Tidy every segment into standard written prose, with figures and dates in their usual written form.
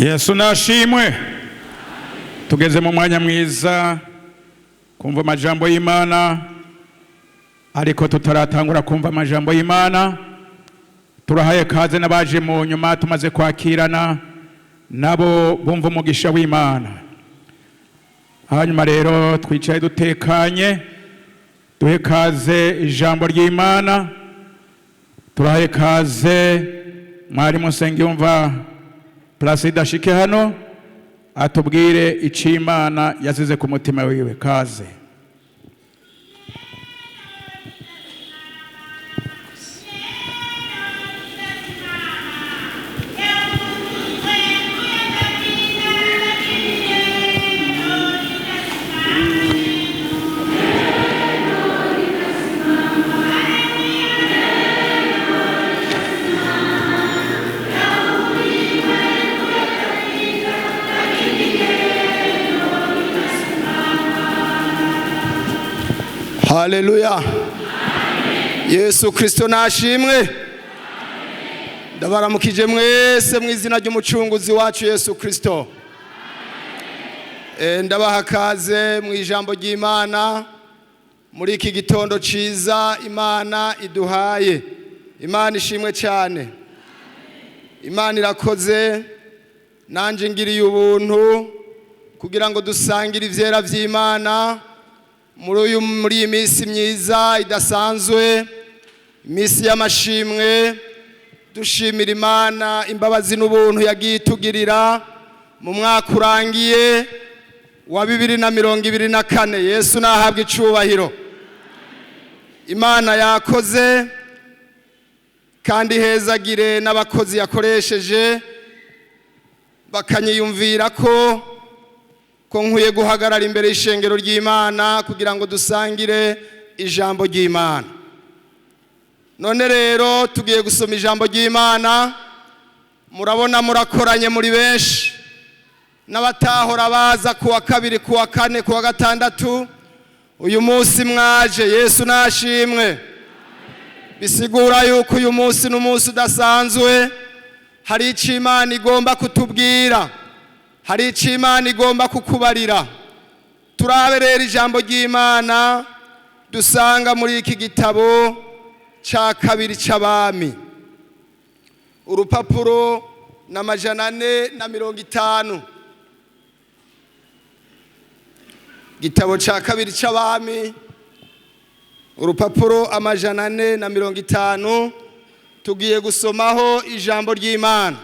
Yesu nashimwe. Tugeze mu mwanya mwiza kumva amajambo y'Imana, ariko tutaratangura kumva amajambo y'Imana turahaye kaze n'abaje mu nyuma tumaze kwakirana nabo bumva umugisha w'Imana. Hanyuma rero twicaye dutekanye duhe kaze ijambo ry'Imana. Turahaye kaze mwarimu Nsengiyumva Placide ashike hano atubwire ico Imana yazize ku mutima wiwe. Kaze. Haleluya. Yesu Kristo nashimwe. Ndabaramukije mwese mu izina ry'umucunguzi wacu Yesu Kristo. Ndabaha kaze mu ijambo ry'Imana muri iki gitondo ciza Imana iduhaye. Imana ishimwe cyane. Imana irakoze, nanje ngiriye ubuntu kugira ngo dusangire ivyera vy'Imana muri iyi minsi myiza idasanzwe, iminsi y'amashimwe. Dushimira Imana imbabazi n'ubuntu yagiye itugirira mu mwaka urangiye wa 2024. Yesu nahabwa icubahiro. Imana yakoze kandi hezagire n'abakozi yakoresheje bakanyiyumvira ko nkwiye guhagarara imbere y'ishengero ry'Imana kugira ngo dusangire ijambo ry'Imana. None rero tugiye gusoma ijambo ry'Imana. Murabona murakoranye muri benshi, n'abatahora baza kuwa kabiri, kuwa kane, kuwa gatandatu. Uyu munsi mwaje. Yesu nashimwe. Bisigura yuko uyu munsi n'umunsi udasanzwe. Hari ico Imana igomba kutubwira, hari ico Imana igomba kukubarira. Turaberera ijambo ry'Imana dusanga muri iki gitabo ca kabiri c'Abami, urupapuro n'amajana 450. Gitabo ca kabiri c'Abami, urupapuro amajana 450. Tugiye gusomaho ijambo ry'Imana.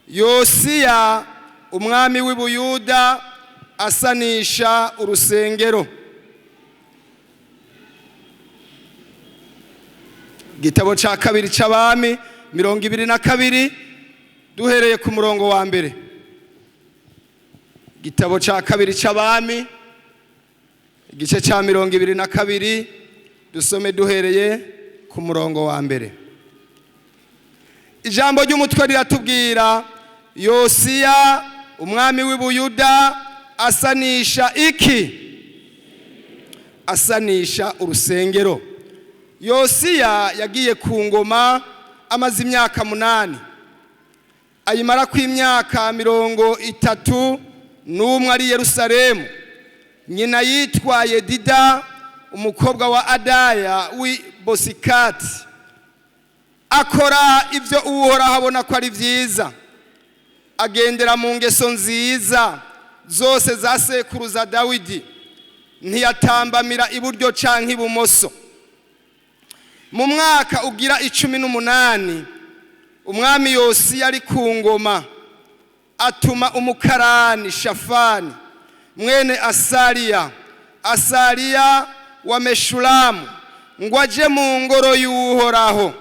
Yosiya umwami w'Ubuyuda asanisha urusengero. Gitabo ca kabiri c'Abami 22 duhereye ku murongo wa mbere. Gitabo ca kabiri c'Abami igice ca 22 dusome duhereye ku murongo wa mbere. Ijambo ry'umutwe riratubwira Yosiya umwami w'Ubuyuda asanisha iki? Asanisha urusengero. Yosiya yagiye ku ngoma amaze imyaka 8, ayimara ku imyaka 31 ari Yerusalemu. Nyina yitwa Yedida umukobwa wa Adaya w'i Bosikati. Akora ivyo Uhoraho abona ko ari vyiza, agendera mu ngeso nziza zose za sekuruza Dawidi, ntiyatambamira iburyo canke ibumoso. Mu mwaka ugira 18 umwami Yosiya ari ku ngoma, atuma umukarani Shafani mwene Asariya wa Meshulamu ngo aje mu ngoro y'Uhoraho.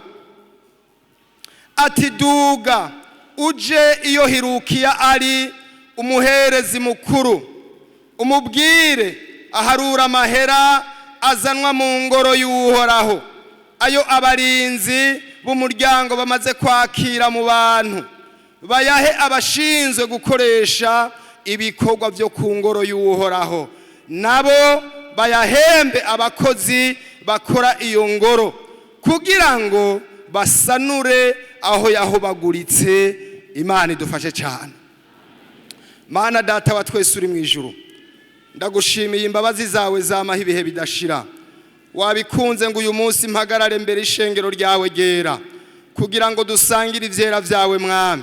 Ati duga uje iyo Hirukiya ari umuherezi mukuru, umubwire aharura amahera azanwa mu ngoro y'Uhoraho, ayo abarinzi b'umuryango bamaze kwakira mu bantu, bayahe abashinzwe gukoresha ibikorwa byo ku ngoro y'Uhoraho, nabo bayahembe abakozi bakora iyo ngoro, kugira ngo basanure aho yahobaguritse imana idufashe cyane. Mana data wa twese uri mu ijuru, ndagushimiye imbabazi zawe zamaho ibihe bidashira. Wabikunze ngo uyu munsi mpagarare mbere ishengero ryawe ryera kugira ngo dusangire ivyera vyawe mwami.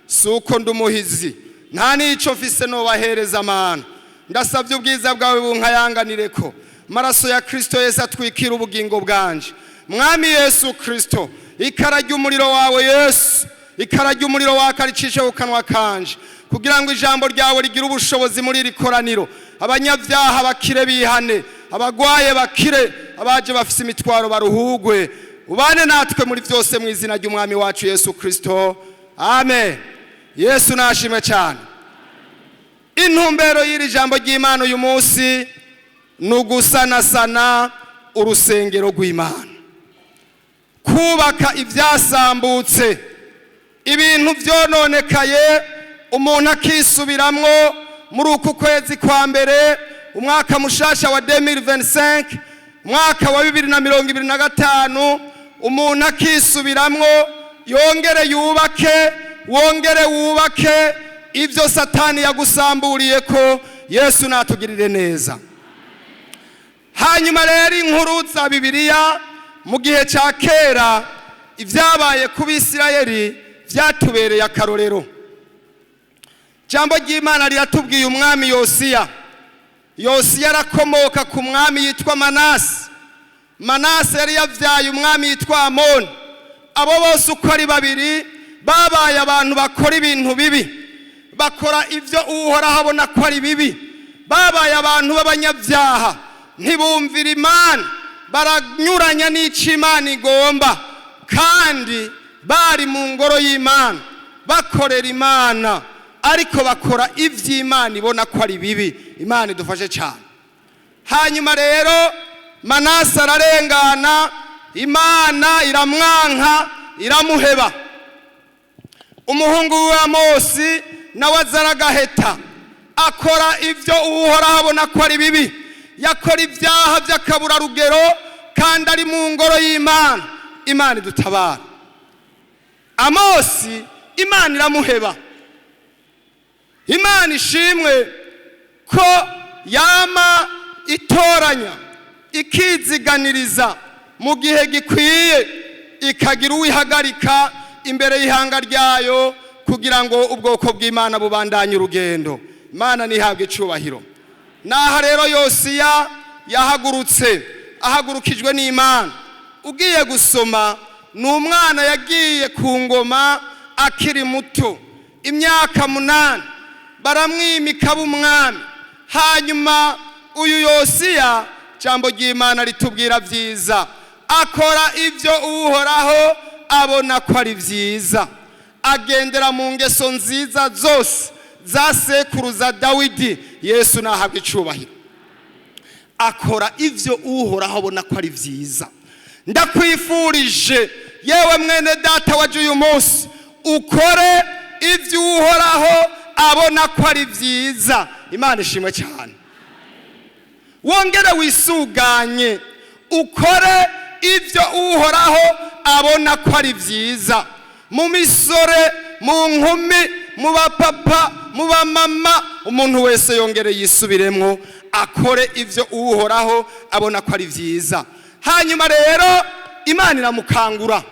Suko ndumuhizi nta nico mfise nobahereza Mana, ndasavye ubwiza bwawe bunkayanganireko. Maraso ya Kristo Yesu atwikira ubugingo bwanje. Mwami Yesu Kristo, ikara ry'umuriro wawe Yesu, ikara ry'umuriro waka ricishe ku kanwa kanje kugira ngo ijambo ryawe rigire ubushobozi muri iri koraniro. Abanyabyaha bakire bihane, abagwaye bakire, abaje bafise imitwaro baruhugwe. Ubane natwe muri byose mu izina ry'umwami wacu Yesu Kristo, amen. Yesu nashimwe cyane. Intumbero y'iri jambo ry'Imana uyu munsi nugusanasana urusengero rw'Imana, kubaka ivyasambutse, ibintu vyononekaye, umuntu akisubiramwo muri uku kwezi kwa mbere umwaka mushasha wa 2025, umwaka wa 2025, umuntu akisubiramwo yongere yubake, wongere wubake ivyo Satani yagusamburiye ko. Yesu natugirire neza. Hanyuma rero inkuru za Bibiliya mu gihe cya kera ivyabaye ku Bisirayeli vyatubereye akarorero. Jambo ry'Imana riratubwiye umwami Yosiya. Yosiya arakomoka ku mwami yitwa Manase. Manase yari yavyaye umwami yitwa Amoni. Abo bose uko ari babiri babaye abantu bakora ibintu bibi, bakora ivyo Uhoraho abona ko ari bibi. Babaye abantu b'abanyabyaha, ntibumvira Imana, baranyuranya n'ico Imana igomba, kandi bari mu ngoro y'Imana bakorera Imana, ariko bakora ivy'Imana ibona ko ari bibi. Imana idufashe cyane. Hanyuma rero Manase ararengana, Imana iramwanka, iramuheba. Umuhungu wa Amosi nawe azaragaheta, akora ivyo Uhoraho abona ko ari bibi, yakora ibyaha by'akabura rugero, kandi ari mu ngoro y'Imana. Imana idutabara. Amosi Imana iramuheba. Imana ishimwe ko yama itoranya, ikiziganiriza mu gihe gikwiye, ikagira uwihagarika imbere y'ihanga ryayo kugira ngo ubwoko bw'Imana bubandanye urugendo. Imana nihabwe icubahiro. Naha rero Yosiya yahagurutse, ahagurukijwe n'Imana. Ugiye gusoma n'umwana yagiye ku ngoma akiri muto, imyaka 8, baramwimika b'umwami. Hanyuma uyu Yosiya, jambo ry'Imana ritubwira vyiza, akora ivyo Uhoraho abona ko ari vyiza, agendera mu ngeso nziza zose za sekuruza Dawidi. Yesu nahabwe icubahiro. Akora ivyo Uhoraho abona ko ari vyiza. Ndakwifurije yewe mwene data waje uyu munsi, ukore ivyo Uhoraho abona ko ari vyiza. Imana ishimwe cyane. Wongere wisuganye, ukore ivyo Uhoraho abona ko ari vyiza. Mu misore, mu nkumi, mu bapapa, mu bamama, umuntu wese yongere yisubiremwo, akore ivyo Uhoraho abona ko ari vyiza. Hanyuma rero Imana iramukangura.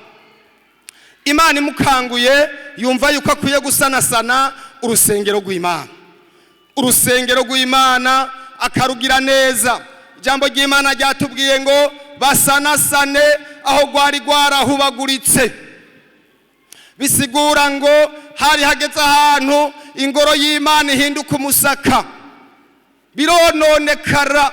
Imana imukanguye, yumva yuko akwiye gusanasana urusengero rw'Imana. Urusengero rw'Imana akarugira neza. Ijambo ry'Imana ryatubwiye ngo basanasane aho rwari rwarahubaguritse. Bisigura ngo hari hageze ahantu ingoro y'Imana ihinduka umusaka, birononekara.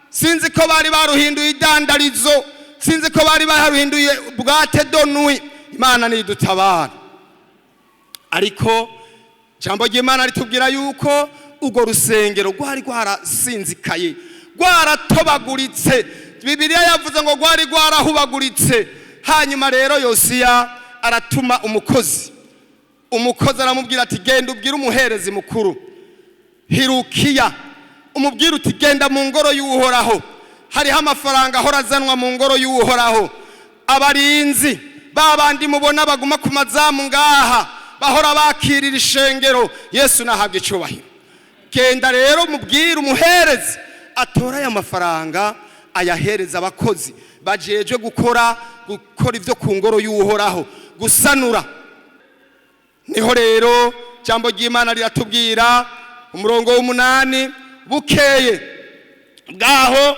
Sinzi ko bari baruhinduye idandarizo, sinzi ko bari baruhinduye bwate donui. Imana nidutabara. Ariko jambo ry'Imana ritubwira yuko ugo rusengero rwari rwarasinzikaye, rwaratobaguritse. Bibiliya yavuze ngo rwari rwarahubaguritse. Hanyuma rero Yosiya aratuma umukozi aramubwira ati genda ubwire umuherezi mukuru Hirukiya, umubwire uti genda mu ngoro y'Uhoraho, hariho amafaranga ahora azanwa mu ngoro y'Uhoraho. Abarinzi babandi mubona baguma ku mazamu ngaha, bahora bakirira ishengero. Yesu nahabwa icubahiro. Genda rero mubwire umuherezi atora aya mafaranga ayahereza abakozi bajejwe gukora ivyo ku ngoro y'Uhoraho, gusanura. Niho rero jambo ry'Imana riratubwira umurongo w'8, bukeye bwaho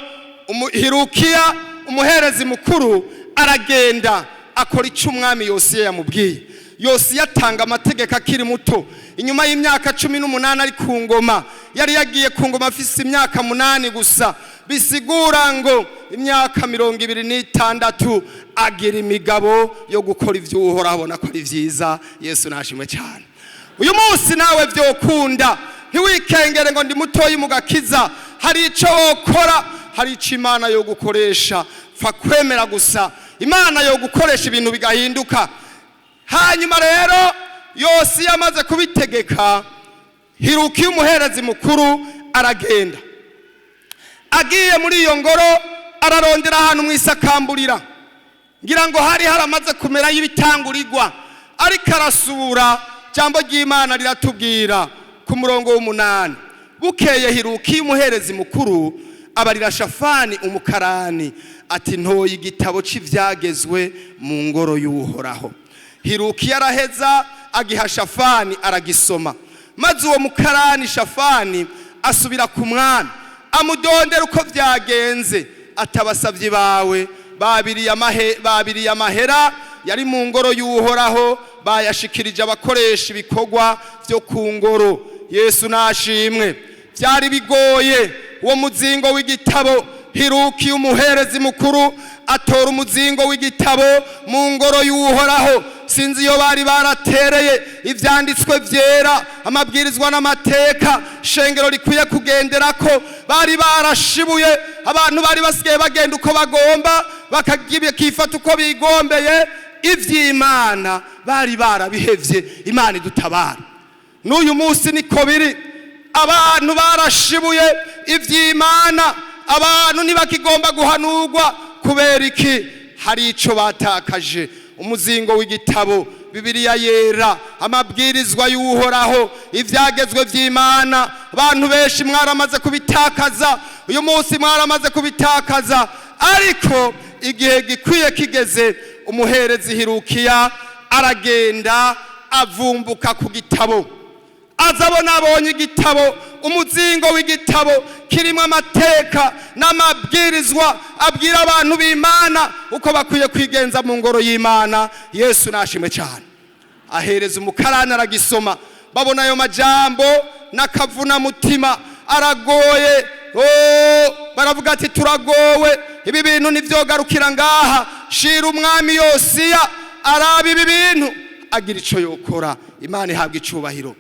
Hirukiya umuherezi mukuru aragenda akora ico umwami Yosiya yamubwiye. Yosiya atanga amategeko akiri muto, inyuma y'imyaka 18 ari ku ngoma. Yari yagiye ku ngoma afise imyaka 8 gusa, bisigura ngo imyaka 26 agira imigabo yo gukora ivy'Uhoraho, abona ko ari vyiza. Yesu nashimwe cyane. Uyu munsi nawe vyokunda, ntiwikengere ngo ndi mutoyi mu gakiza. Hari ico wokora, hari ico Imana yo gukoresha. Fa kwemera gusa, Imana yo gukoresha ibintu bigahinduka. Hanyuma rero Yosiya amaze kubitegeka, Hirukiya umuherezi mukuru aragenda. Agiye muri iyo ngoro ararondera ahantu mwisakamburira, ngira ngo hari haramaze kumera y'ibitangurigwa, ariko arasura. Jambo ry'Imana riratubwira ku murongo w'8, bukeye Hirukiya umuherezi mukuru abarira Shafani umukarani ati ntoye igitabo c'ivyagezwe mu ngoro y'Uhoraho. Hirukiya araheza agiha Shafani aragisoma, maze uwo mukarani Shafani asubira ku mwami amudondera uko vyagenze. Atabasavye bawe babiriye amahera yari mu ngoro y'Uhoraho bayashikirije abakoresha ibikorwa vyo ku ngoro. Yesu nashimwe. Vyari bigoye uwo muzingo w'igitabo. Hirukiya umuherezi mukuru atora umuzingo w'igitabo mu ngoro y'Uhoraho. Sinzi iyo bari baratereye ivyanditswe vyera, amabwirizwa n'amateka shengero rikwiye kugenderako. Bari barashibuye, abantu bari basigaye bagenda uko bagomba, bakifata uko bigombeye. Ivy'Imana bari barabihevye. Imana idutabara. N'uyu munsi niko biri, abantu barashibuye ivy'Imana. Abantu ntibakigomba guhanurwa. Kubera iki? Hari ico batakaje. Umuzingo w'igitabo, Bibiliya yera, amabwirizwa y'Uhoraho, ivyagezwe vy'Imana. Abantu benshi mwaramaze kubitakaza, uyu munsi mwaramaze kubitakaza. Ariko igihe gikwiye kigeze, umuherezi Hirukiya aragenda avumbuka ku gitabo. Azabona abonye igitabo, umuzingo w'igitabo kirimo amateka n'amabwirizwa abwira abantu b'Imana uko bakwiye kwigenza mu ngoro y'Imana. Yesu nashimwe cyane. Ahereza umukarani aragisoma, babona ayo majambo n'akavuna mutima aragoye. Baravuga ati turagowe, ibi bintu nivyogarukira ngaha. Shira umwami Yosiya araba ibi bintu agira ico yokora. Imana ihabwa icubahiro.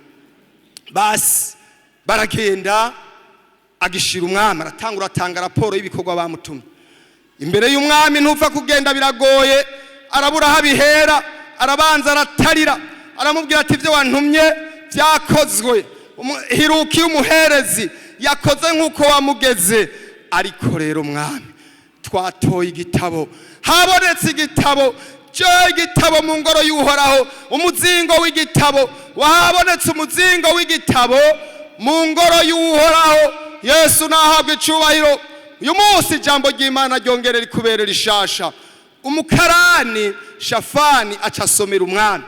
Basi baragenda agishira umwami, aratangura atanga raporo y'ibikorwa bamutumye. Imbere y'umwami ntupfa kugenda, biragoye. Arabura habihera, arabanza aratarira, aramubwira ati ivyo wantumye vyakozwe. Hirukiya umuherezi yakoze nk'uko wamugeze. Ariko rero mwami, twatoye igitabo, habonetse igitabo, igitabo mu ngoro y'Uhoraho, umuzingo w'igitabo. Wahabonetse umuzingo w'igitabo mu ngoro y'Uhoraho. Yesu nahabwe icubahiro. Uyu munsi ijambo ry'Imana ryongerera ikuberera ishasha. Umukarani Shafani acasomera umwami,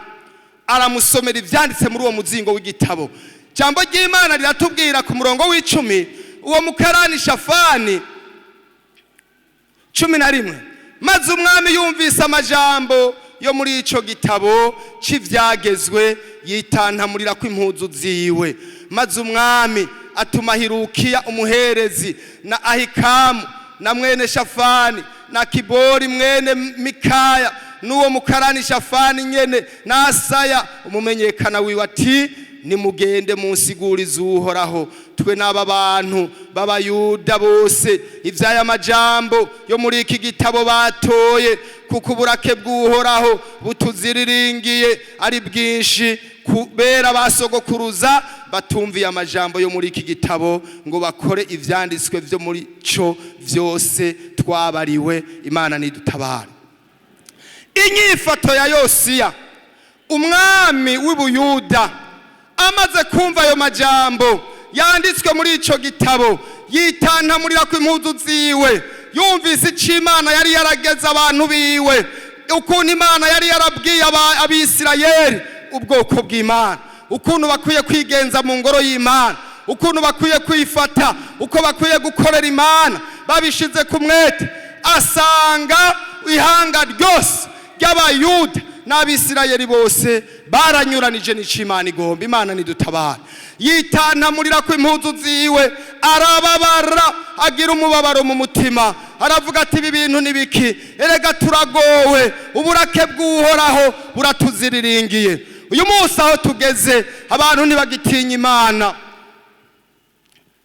aramusomera ivyanditse muri uwo muzingo w'igitabo. Ijambo ry'Imana riratubwira ku murongo w'10, uwo mukarani Shafani 11, maze umwami yumvise amajambo yo muri ico gitabo c'ivyagezwe, yitantamurira ko impuzu ziwe. Maze umwami atuma Hirukiya umuherezi na Ahikamu na mwene Shafani na Kibori mwene Mikaya n'uwo mukarani Shafani nyene na Asaya umumenyekana wiwe ati nimugende munsigurize Uhoraho twe n'aba bantu b'Abayuda bose ivyaya majambo yo muri iki gitabo batoye, kuko uburake bw'Uhoraho butuziriringiye ari bwinshi kubera basogokuruza batumviye amajambo yo muri iki gitabo ngo bakore ivyanditswe vyo muri co vyose twabariwe. Imana nidutabara. Inyifato ya Yosiya umwami w'Ubuyuda amaze kumva ayo majambo yanditswe muri ico gitabo, yitantamurira ku impuzu ziwe, yumvise ico Imana yari yarageze abantu biwe, ukuntu Imana yari yarabwiye abisirayeli ubwoko bw'Imana, ukuntu bakwiye kwigenza mu ngoro y'Imana, ukuntu bakwiye kwifata, uko bakwiye gukorera Imana babishize ku mwete. Asanga ihanga ryose ry'Abayuda n'Abisirayeli bose baranyuranije n'ico Imana igomba. Imana nidutabara. Yitantamurira ku impuzu ziwe, arababara, agira umubabaro mu mutima, aravuga ati ibi bintu ni biki? Erega turagowe, uburake bw'Uhoraho buratuziriringiye. Uyu munsi aho tugeze abantu ntibagitinya Imana,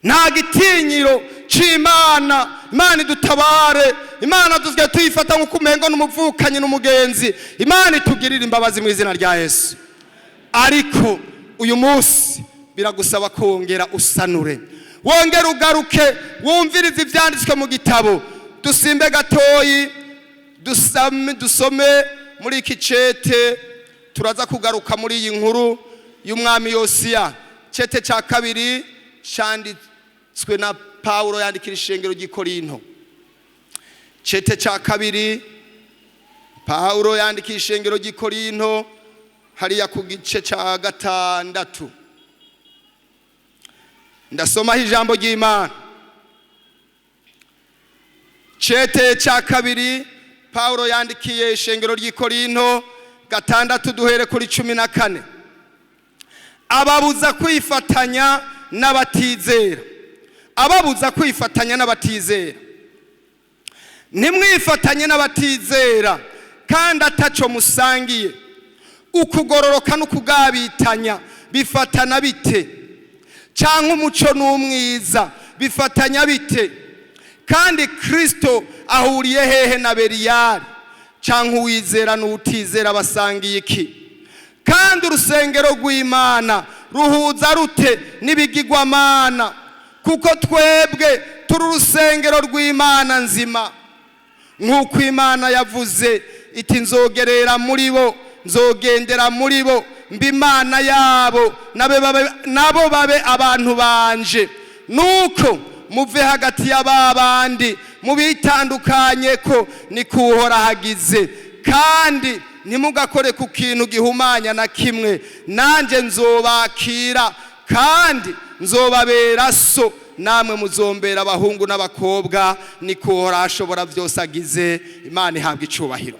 nta gitinyiro c'Imana. Imana idutabare. Imana dusigaye tuyifata nk'uko umengo n'umuvukanyi n'umugenzi. Imana itugirire imbabazi mu izina rya Yesu. Ariko uyu munsi biragusaba kongera usanure, wongera ugaruke, wumvirize ivyanditswe mu gitabo. Dusimbe gatoyi dusome muri iki cete, turaza kugaruka muri iyi nkuru y'umwami Yosiya. Cete ca kabiri canditswe na Paulo yandikira ishengero ry'i Korinto. Cete ca kabiri Paulo yandikira ishengero ry'i Korinto, hariya ku gice ca 6. Ndasomaho ijambo ry'Imana. Cete ca kabiri Paulo yandikiye ishengero ry'i Korinto 6 duhere kuri 14. Ababuza kwifatanya n'abatizera. Ababuza kwifatanya n'abatizera. Nimwifatanye n'abatizera kandi ataco musangiye. Ukugororoka n'ukugabitanya bifatana bite? Canke umuco n'umwiza bifatanya bite? Kandi Kristo ahuriye hehe na Beliyali? Canke uwizera n'utizera basangiye iki? Kandi urusengero rw'Imana ruhuza rute n'ibigirwamana? Kuko twebwe turi urusengero rw'Imana nzima. Nk'uko Imana yavuze iti nzogerera muri bo, nzogendera muri bo, mba Imana yabo, nabo babe abantu banje. Nuko muve hagati y'ababandi mubitandukanye ko nikuhora hagize, kandi ntimugakore ku kintu gihumanya na kimwe. Nanje nzobakira kandi nzobabera so, namwe muzombera abahungu n'abakobwa, nikuhora ashobora byose agize. Imana ihabwa icubahiro.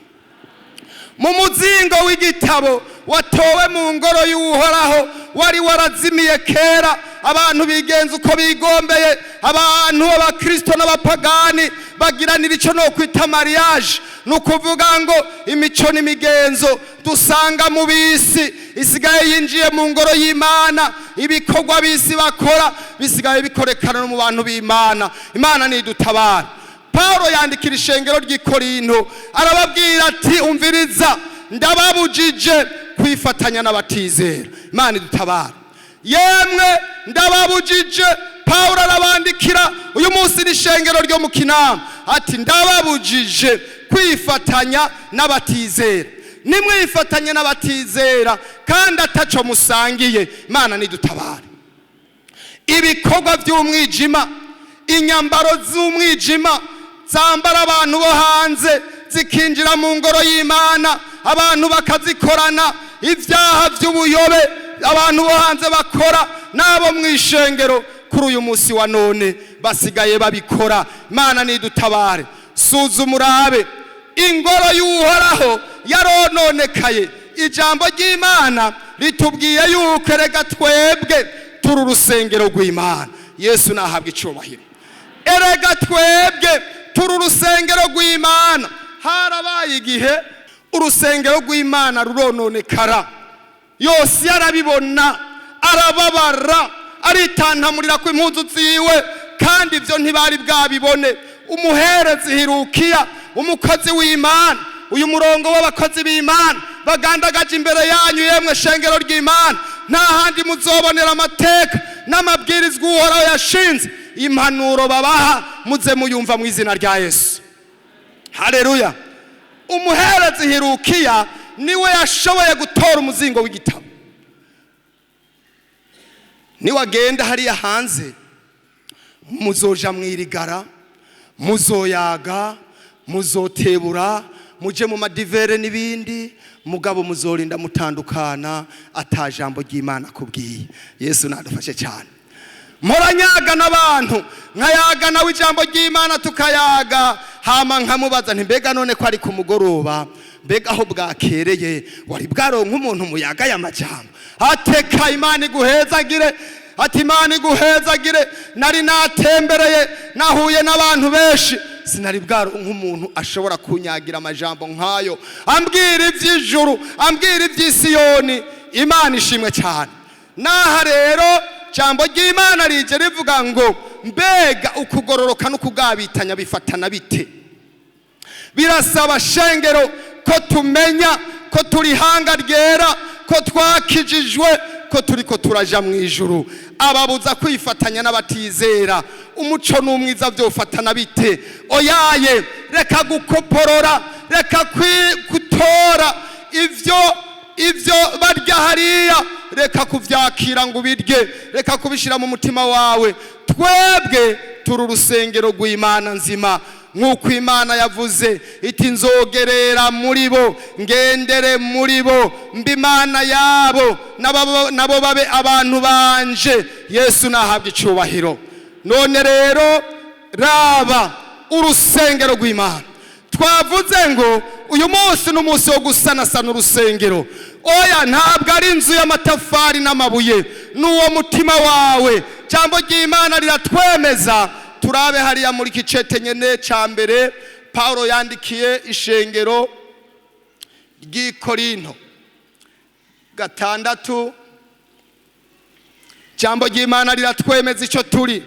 Mu muzingo w'igitabo watowe mu ngoro y'Uhoraho, wari warazimiye kera, abantu bigenza uko bigombeye, abantu b'Abakristo n'abapagani bagiranira ico no kwita mariage. Nukuvuga ngo imico n'imigenzo dusanga mu bisi isigaye yinjiye mu ngoro y'Imana. Ibikorwa bisi bakora bisigaye bikorekana no mu bantu b'Imana. Imana nidutabara. Paulo yandikira ishengero ry'i Korinto arababwira ati umviriza, ndababujije kwifatanya n'abatizera. Imana idutabara. Yemwe ndababujije. Paulo arabandikira uyu munsi n'ishengero ryo mu Kinama ati ndababujije kwifatanya n'abatizera. Nimwifatanye n'abatizera kandi ataco musangiye. Imana nidutabare. Ibikorwa by'umwijima, inyambaro z'umwijima zambara abantu bo hanze zikinjira mu ngoro y'Imana, abantu bakazikorana. Ivyaha by'ubuyobe abantu bo hanze bakora nabo mwishengero kuri uyu munsi wa none basigaye babikora. Imana nidutabare. Suzuma urabe, ingoro y'Uhoraho yarononekaye. Ijambo ry'Imana ritubwiye yuko erega twebwe turi urusengero rw'Imana. Yesu nahabwa icubahiro. Erega twebwe turi urusengero rw'Imana. Harabaye igihe urusengero rw'Imana rurononekara. Yosiya arabibona, arababara, aritantamurira ku impuzu ziwe, kandi ivyo ntibari bwabibone. Umuherezi Hirukiya, umukozi w'Imana, uyu murongo w'abakozi b'Imana bagandagaje imbere yanyu, yemwe shengero ry'Imana, nta handi muzobonera amateka n'amabwirizwa Uhoraho yashinze. Impanuro babaha muze muyumva mu izina rya Yesu. Haleluya. Umuherezi Hirukiya niwe yashoboye gutora umuzingo w'igitabo. Niwagenda hariya hanze muzoja mwirigara, muzoyaga, muzotebura, muje mu madivere n'ibindi, mugabo muzorinda mutandukana ata jambo ry'Imana kubwiye. Yesu nadufashe cyane. Moranyaga n'abantu nkayaga nawe ijambo ry'Imana tukayaga, hama nkamubaza nti mbega none ko ari ku mugoroba, mbega aho bwakereye wari bwaronka umuntu muyaga y'amajambo? Ateka Imana iguhezagire, ati Imana iguhezagire, nari natembereye nahuye n'abantu benshi, sinari bwaronka umuntu ashobora kunyagira amajambo nkayo, ambwira iby'ijuru, ambwira iby'Isiyoni. Imana ishimwe cyane. Naha rero jambo ry'Imana rije rivuga ngo mbega ukugororoka no kugabitanya bifatana bite? Birasaba shengero ko tumenya ko turi hanga ryera, ko twakijijwe, ko turiko turaja mu ijuru. Ababuza kwifatanya n'abatizera, umuco n'umwiza byofatana bite? Oyaye, reka gukoporora, reka kutora ivyo barya hariya, reka kuvyakira ngo ubirye, reka kubishira mu mutima wawe. Twebwe turi urusengero rw'Imana nzima, nk'uko Imana yavuze iti nzogerera muri bo, ngendere muri bo, mbi Imana yabo, nabo babe abantu banje. Yesu nahabwa icubahiro. None rero raba urusengero rw'Imana. Twavuze ngo uyu munsi n'umunsi wo gusanasana urusengero. Oya, ntabwo ari inzu y'amatafari n'amabuye, n'uwo mutima wawe. Jambo ry'Imana riratwemeza. Turabe hariya muri kicete nyene ca mbere Paulo yandikiye ishengero ry'i Korinto 6. Jambo ry'Imana riratwemeza ico turi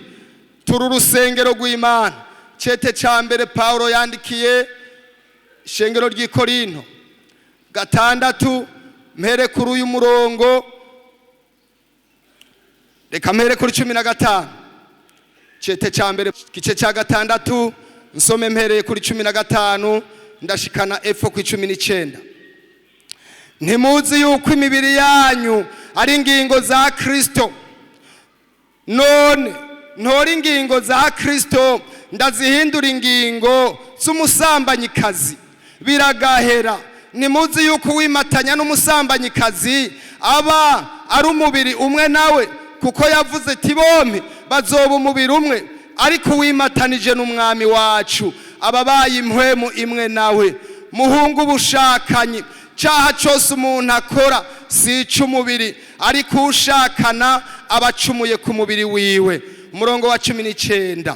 urusengero rw'Imana. Cete ca mbere Paulo yandikiye ishengero ry'i Korinto 6, mpere kuri uyu murongo, reka mpere kuri 15. Cete ca mbere gice ca 6 nsome mpereye kuri 15 ndashikana epfo ku 19. Ntimuzi yuko imibiri yanyu ari ingingo za Kristo? None ntori ingingo za Kristo ndazihindura ingingo z'umusambanyikazi? Biragahera. Nimuzi yuko wimatanya n'umusambanyikazi aba ari umubiri umwe nawe, kuko yavuze ati bombi bazoba umubiri umwe. Ariko wimatanije n'umwami wacu ababaye impwemu imwe nawe. Muhungu ubushakanyi. Cyaha cyose umuntu akora si ic'umubiri, ariko ushakana abacumuye ku mubiri wiwe. Umurongo wa 19.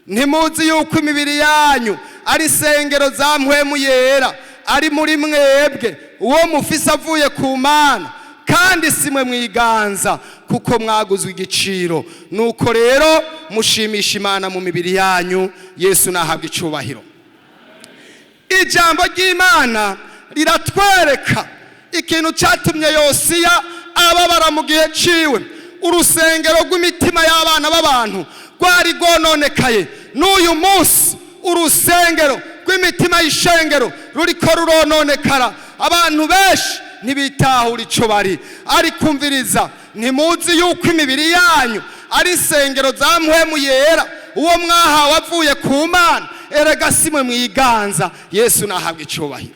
Ntimuzi yuko imibiri yanyu ari sengero za mpwemu yera ari muri mwebwe, uwo mufise avuye ku Mana, kandi simwe mwiganza, kuko mwaguzwe igiciro. Nuko rero mushimisha Imana mu mibiri yanyu. Yesu nahabwa icubahiro. Ijambo ry'Imana riratwereka ikintu cyatumye Yosiya ababara mu gihe ciwe. Urusengero rw'imitima y'abana b'abantu rwari rwononekaye. N'uyu munsi urusengero rw'imitima y'ishengero ruriko rurononekara. Abantu benshi ntibitahura ico bari. Ariko umviriza, ntimuzi yuko imibiri yanyu ari sengero za mpwemu yera, uwo mwahawe avuye ku Mana? Erega simwe mwiganza. Yesu nahabwa icubahiro.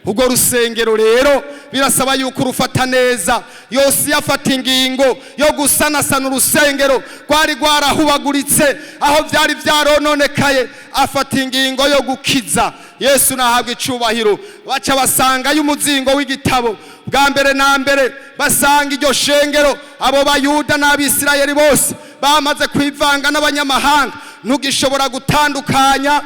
Ubwo rusengero rero birasaba yuko rufata neza. Yosiya afata ingingo yo gusanasana urusengero rwari rwarahubaguritse, aho byari byarononekaye, afata ingingo yo gukiza. Yesu nahabwa icubahiro. Baca basanga y'umuzingo w'igitabo. Bwa mbere na mbere basanga iryo shengero abo Bayuda n'Abisirayeli bose bamaze kwivanga n'abanyamahanga. Ntugishobora gutandukanya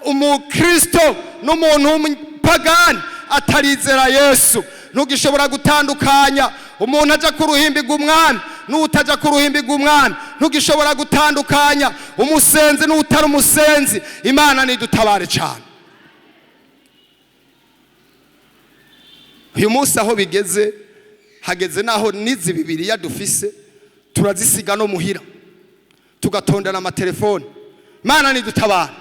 umukristo n'umuntu w'umupagani atarizera Yesu. Ntugishobora gutandukanya umuntu aja ku ruhimbi rw'umwami n'utaja ku ruhimbi rw'umwami. Ntugishobora gutandukanya umusenzi n'utari umusenzi. Imana nidutabare cyane. Uyu munsi aho bigeze, hageze naho nizi Bibiliya dufise turazisiga no muhira, tugatondana amatelefone. Imana nidutabare.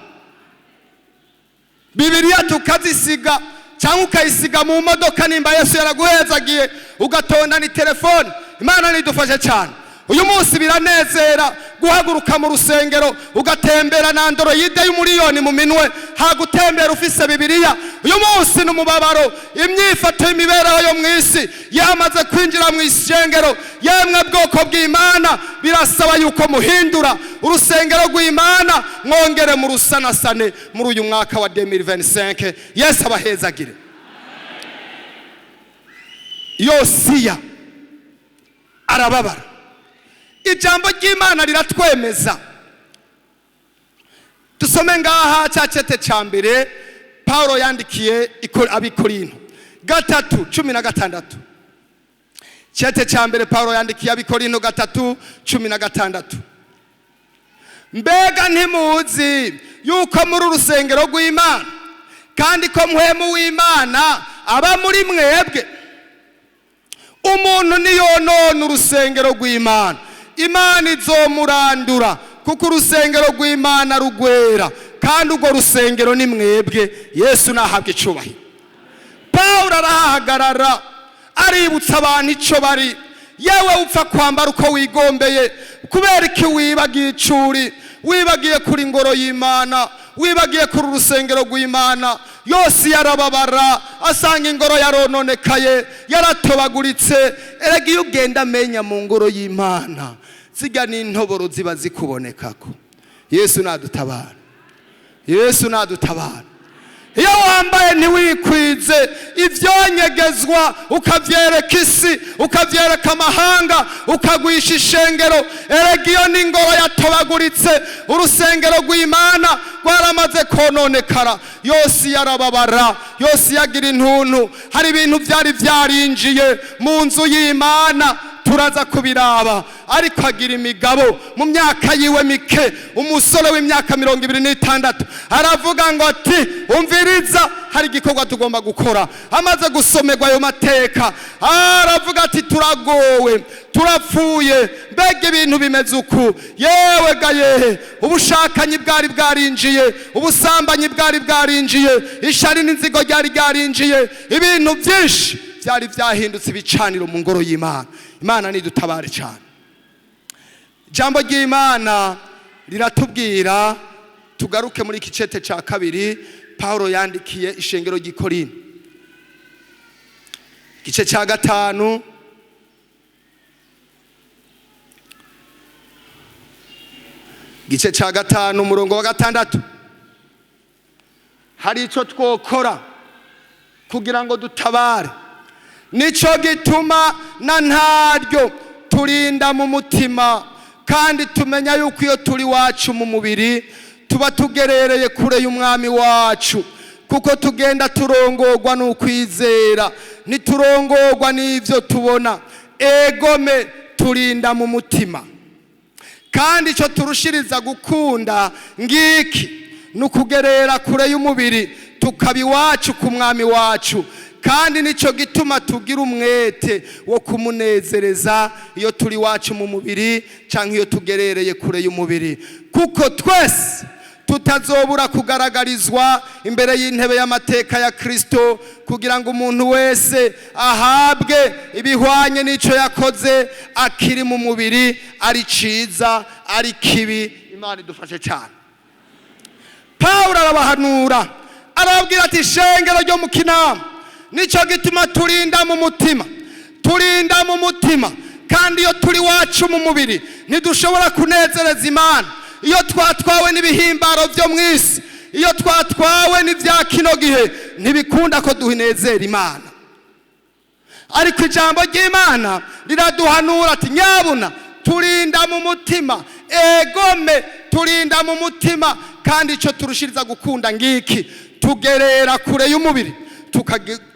Bibiliya tukazisiga cyangwa ukayisiga mu modoka nimba Yesu yaraguhezagiye ugatonda ni telefone. Imana nidufashe cyane. Uyu munsi biranezera guhaguruka mu rusengero ugatembera na androide y'umuriyoni mu minwe, hagutembera ufise Bibiliya. Uyu munsi n'umubabaro, imyifato y'imibereho yo mwisi yamaze kwinjira mu isengero. Yemwe bwoko bw'Imana, birasaba yuko muhindura urusengero rw'Imana, mwongere mu rusanasane muri uyu mwaka wa 2025. Yesu abahezagire. Yosiya arababara. Ijambo ry'Imana riratwemeza. Dusome ngaha cya cete cya mbere Paulo yandikiye Abikorinto 3:16. Cete cya mbere Paulo yandikiye Abikorinto 3:16. Mbega ntimuzi yuko muri urusengero rw'Imana kandi ko mpwemu w'Imana aba muri mwebwe? Umuntu niyonona urusengero rw'Imana, Imana izomurandura, kuko urusengero rw'Imana rugwera kandi urwo rusengero ni mwebwe. Yesu nahabwe icubahiro. Paulo arahagarara aributsa abantu ico bari. Yewe upfa kwambara uko wigombeye kubera iki wibagiye icuri, wibagiye kuri ngoro y'Imana, wibagiye kuri urusengero rw'Imana. Yose yarababara asanga ingoro yarononekaye, yaratobaguritse. Erega iyo ugenda amenya mu ngoro y'Imana ziga n'intoboro ziba zikubonekako. Yesu nadutabara. Yesu nadutabara. Iyo wambaye ntiwikwize ivyonyegezwa ukavyereka isi, ukavyereka amahanga, ukagwisha ishengero, erega iyo n'ingoro yatobaguritse. Urusengero rw'Imana rwaramaze kononekara. Yose yarababara, yose yagira intuntu. Hari ibintu byari vyarinjiye mu nzu y'Imana, turaza kubiraba. Ariko agira imigabo mu myaka yiwe mike. Umusore w'imyaka 26 aravuga ngo ati umviriza, hari igikorwa tugomba gukora. Amaze gusomerwa ayo mateka aravuga ati turagowe, turapfuye, mbega ibintu bimeze uku. Yewe gaye, ubushakanyi bwari bwarinjiye, ubusambanyi bwari bwarinjiye, ishari n'inzigo ryari ryarinjiye, ibintu byinshi byari byahindutse ibicaniro mu ngoro y'Imana. Imana nidutabare cyane. Jambo ry'Imana riratubwira, tugaruke muri kicete ca kabiri Paulo yandikiye ishengero ry'Ikorinto, gice ca 5 gice ca 5 umurongo wa 6. Hari ico twokora kugira ngo dutabare. Nico gituma na ntaryo turinda mu mutima, kandi tumenya yuko iyo turi wacu mu mubiri tuba tugerereye kure y'umwami wacu, kuko tugenda turongorwa n'ukwizera, ntiturongorwa n'ivyo tubona. Egome turinda mu mutima. Kandi ico turushiriza gukunda ngiki, nukugerera kure y'umubiri tukabi wacu ku mwami wacu. Kandi nico gituma tugira umwete wo kumunezereza iyo turi wacu mu mubiri canke iyo tugerereye kure y'umubiri, kuko twese tutazobura kugaragarizwa imbere y'intebe y'amateka ya Kristo, kugira ngo umuntu wese ahabwe ibihwanye n'ico yakoze, akiri mu mubiri, ari ciza ari kibi. Imana idufashe cyane. Paulo arabahanura arababwira ati shengero ryo mu Kinama, nico gituma turinda mu mutima, turinda mu mutima. Kandi iyo turi wacu mu mubiri ntidushobora kunezereza Imana. Iyo twatwawe n'ibihimbaro byo mwisi, iyo twatwawe n'ivya kino gihe, ntibikunda ko duhinezera Imana. Ariko ijambo ry'Imana riraduhanura ati nyabuna turinda mu mutima. Egome turinda mu mutima. Kandi ico turushiriza gukunda ngiki, tugerera kure y'umubiri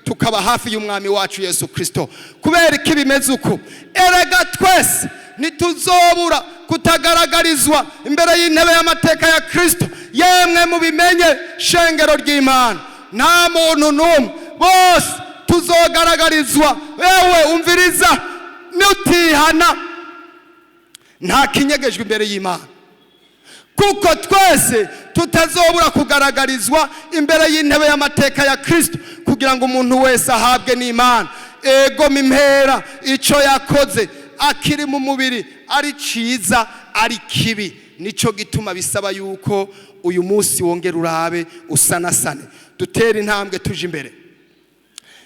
tukaba hafi y'umwami wacu Yesu Kristo. Kubera iki bimeze uko? Erega twese nituzobura kutagaragarizwa imbere y'intebe y'amateka ya Kristo. Yemwe mubimenye shengero ry'Imana, nta muntu n'umwe, bose tuzogaragarizwa. Wewe umviriza, nutihana nta kinyegejwe imbere y'Imana, kuko twese tutazobura kugaragarizwa imbere y'intebe y'amateka ya Kristo. kugira ngo umuntu wese ahabwe n'Imana. Ego mimpera ico yakoze akiri mu mubiri ari ciza ari kibi, nico gituma bisaba yuko uyu munsi wongera urabe usanasane, dutere intambwe tuje imbere.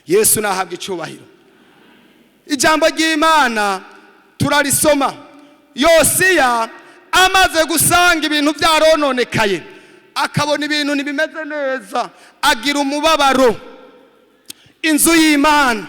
Yesu nahabwe icubahiro. Ijambo ry'Imana turarisoma. Yosiya amaze gusanga ibintu byarononekaye, akabona ibintu ntibimeze neza, agira umubabaro. Inzu y'Imana,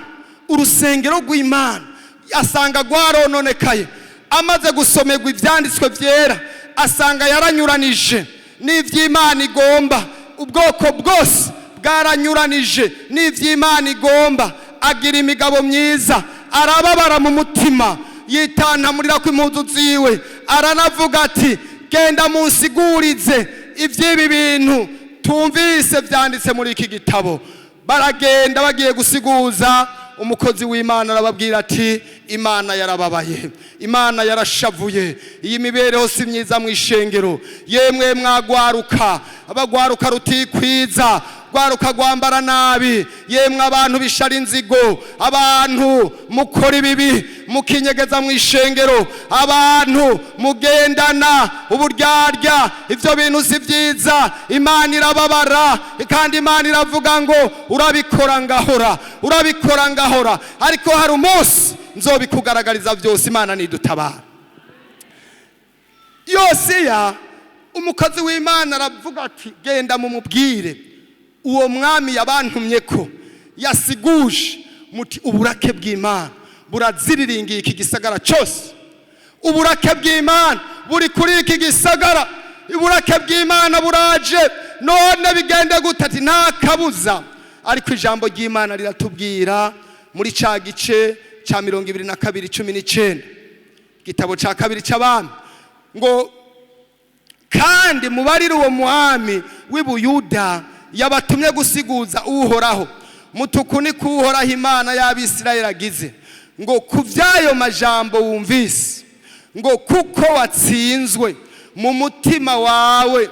urusengero rw'Imana asanga rwarononekaye. Amaze gusomerwa ivyanditswe vyera, asanga yaranyuranije n'ivy'Imana igomba. Ubwoko bwose bwaranyuranije n'ivy'Imana igomba. Agira imigabo myiza, arababara mu mutima, yitantamurira ku impuzu ziwe, aranavuga ati genda munsigurize ivy'ibi bintu tumvise vyanditse muri iki gitabo. Baragenda bagiye gusiguza, umukozi w'Imana arababwira ati Imana yarababaye, Imana yarashavuye, iyi mibereho si myiza mu ishengero. Yemwe mwagwaruka, abagwaruka rutikwiza, gwaruka gwambara nabi, yemwe abantu bishara inzigo, abantu mukora ibibi mukinyegeza mu ishengero, abantu mugendana uburyarya, ivyo bintu si vyiza. Imana irababara kandi Imana iravuga ngo urabikora ngahora, urabikora ngahora, ariko hari umunsi nzobikugaragariza vyose. Imana nidutabara. Yosiya umukozi w'Imana aravuga ati genda mumubwire uwo mwami yabantumye ko yasiguje muti uburake bw'Imana buraziriringiye iki gisagara cyose. Uburake bw'Imana buri kuri iki gisagara, uburake bw'Imana buraje, none bigende gute? Ati nta kabuza. Ariko ijambo ry'Imana riratubwira muri ca gice ca 22:19 gitabo ca kabiri c'Abami ngo kandi mubarire uwo mwami w'Ibuyuda yabatumye gusiguza uhoraho, mutukuni kuhoraho Imana y'Abisirayeli agize, ngo kuvyayo majambo wumvise, ngo kuko watsinzwe mu mutima wawe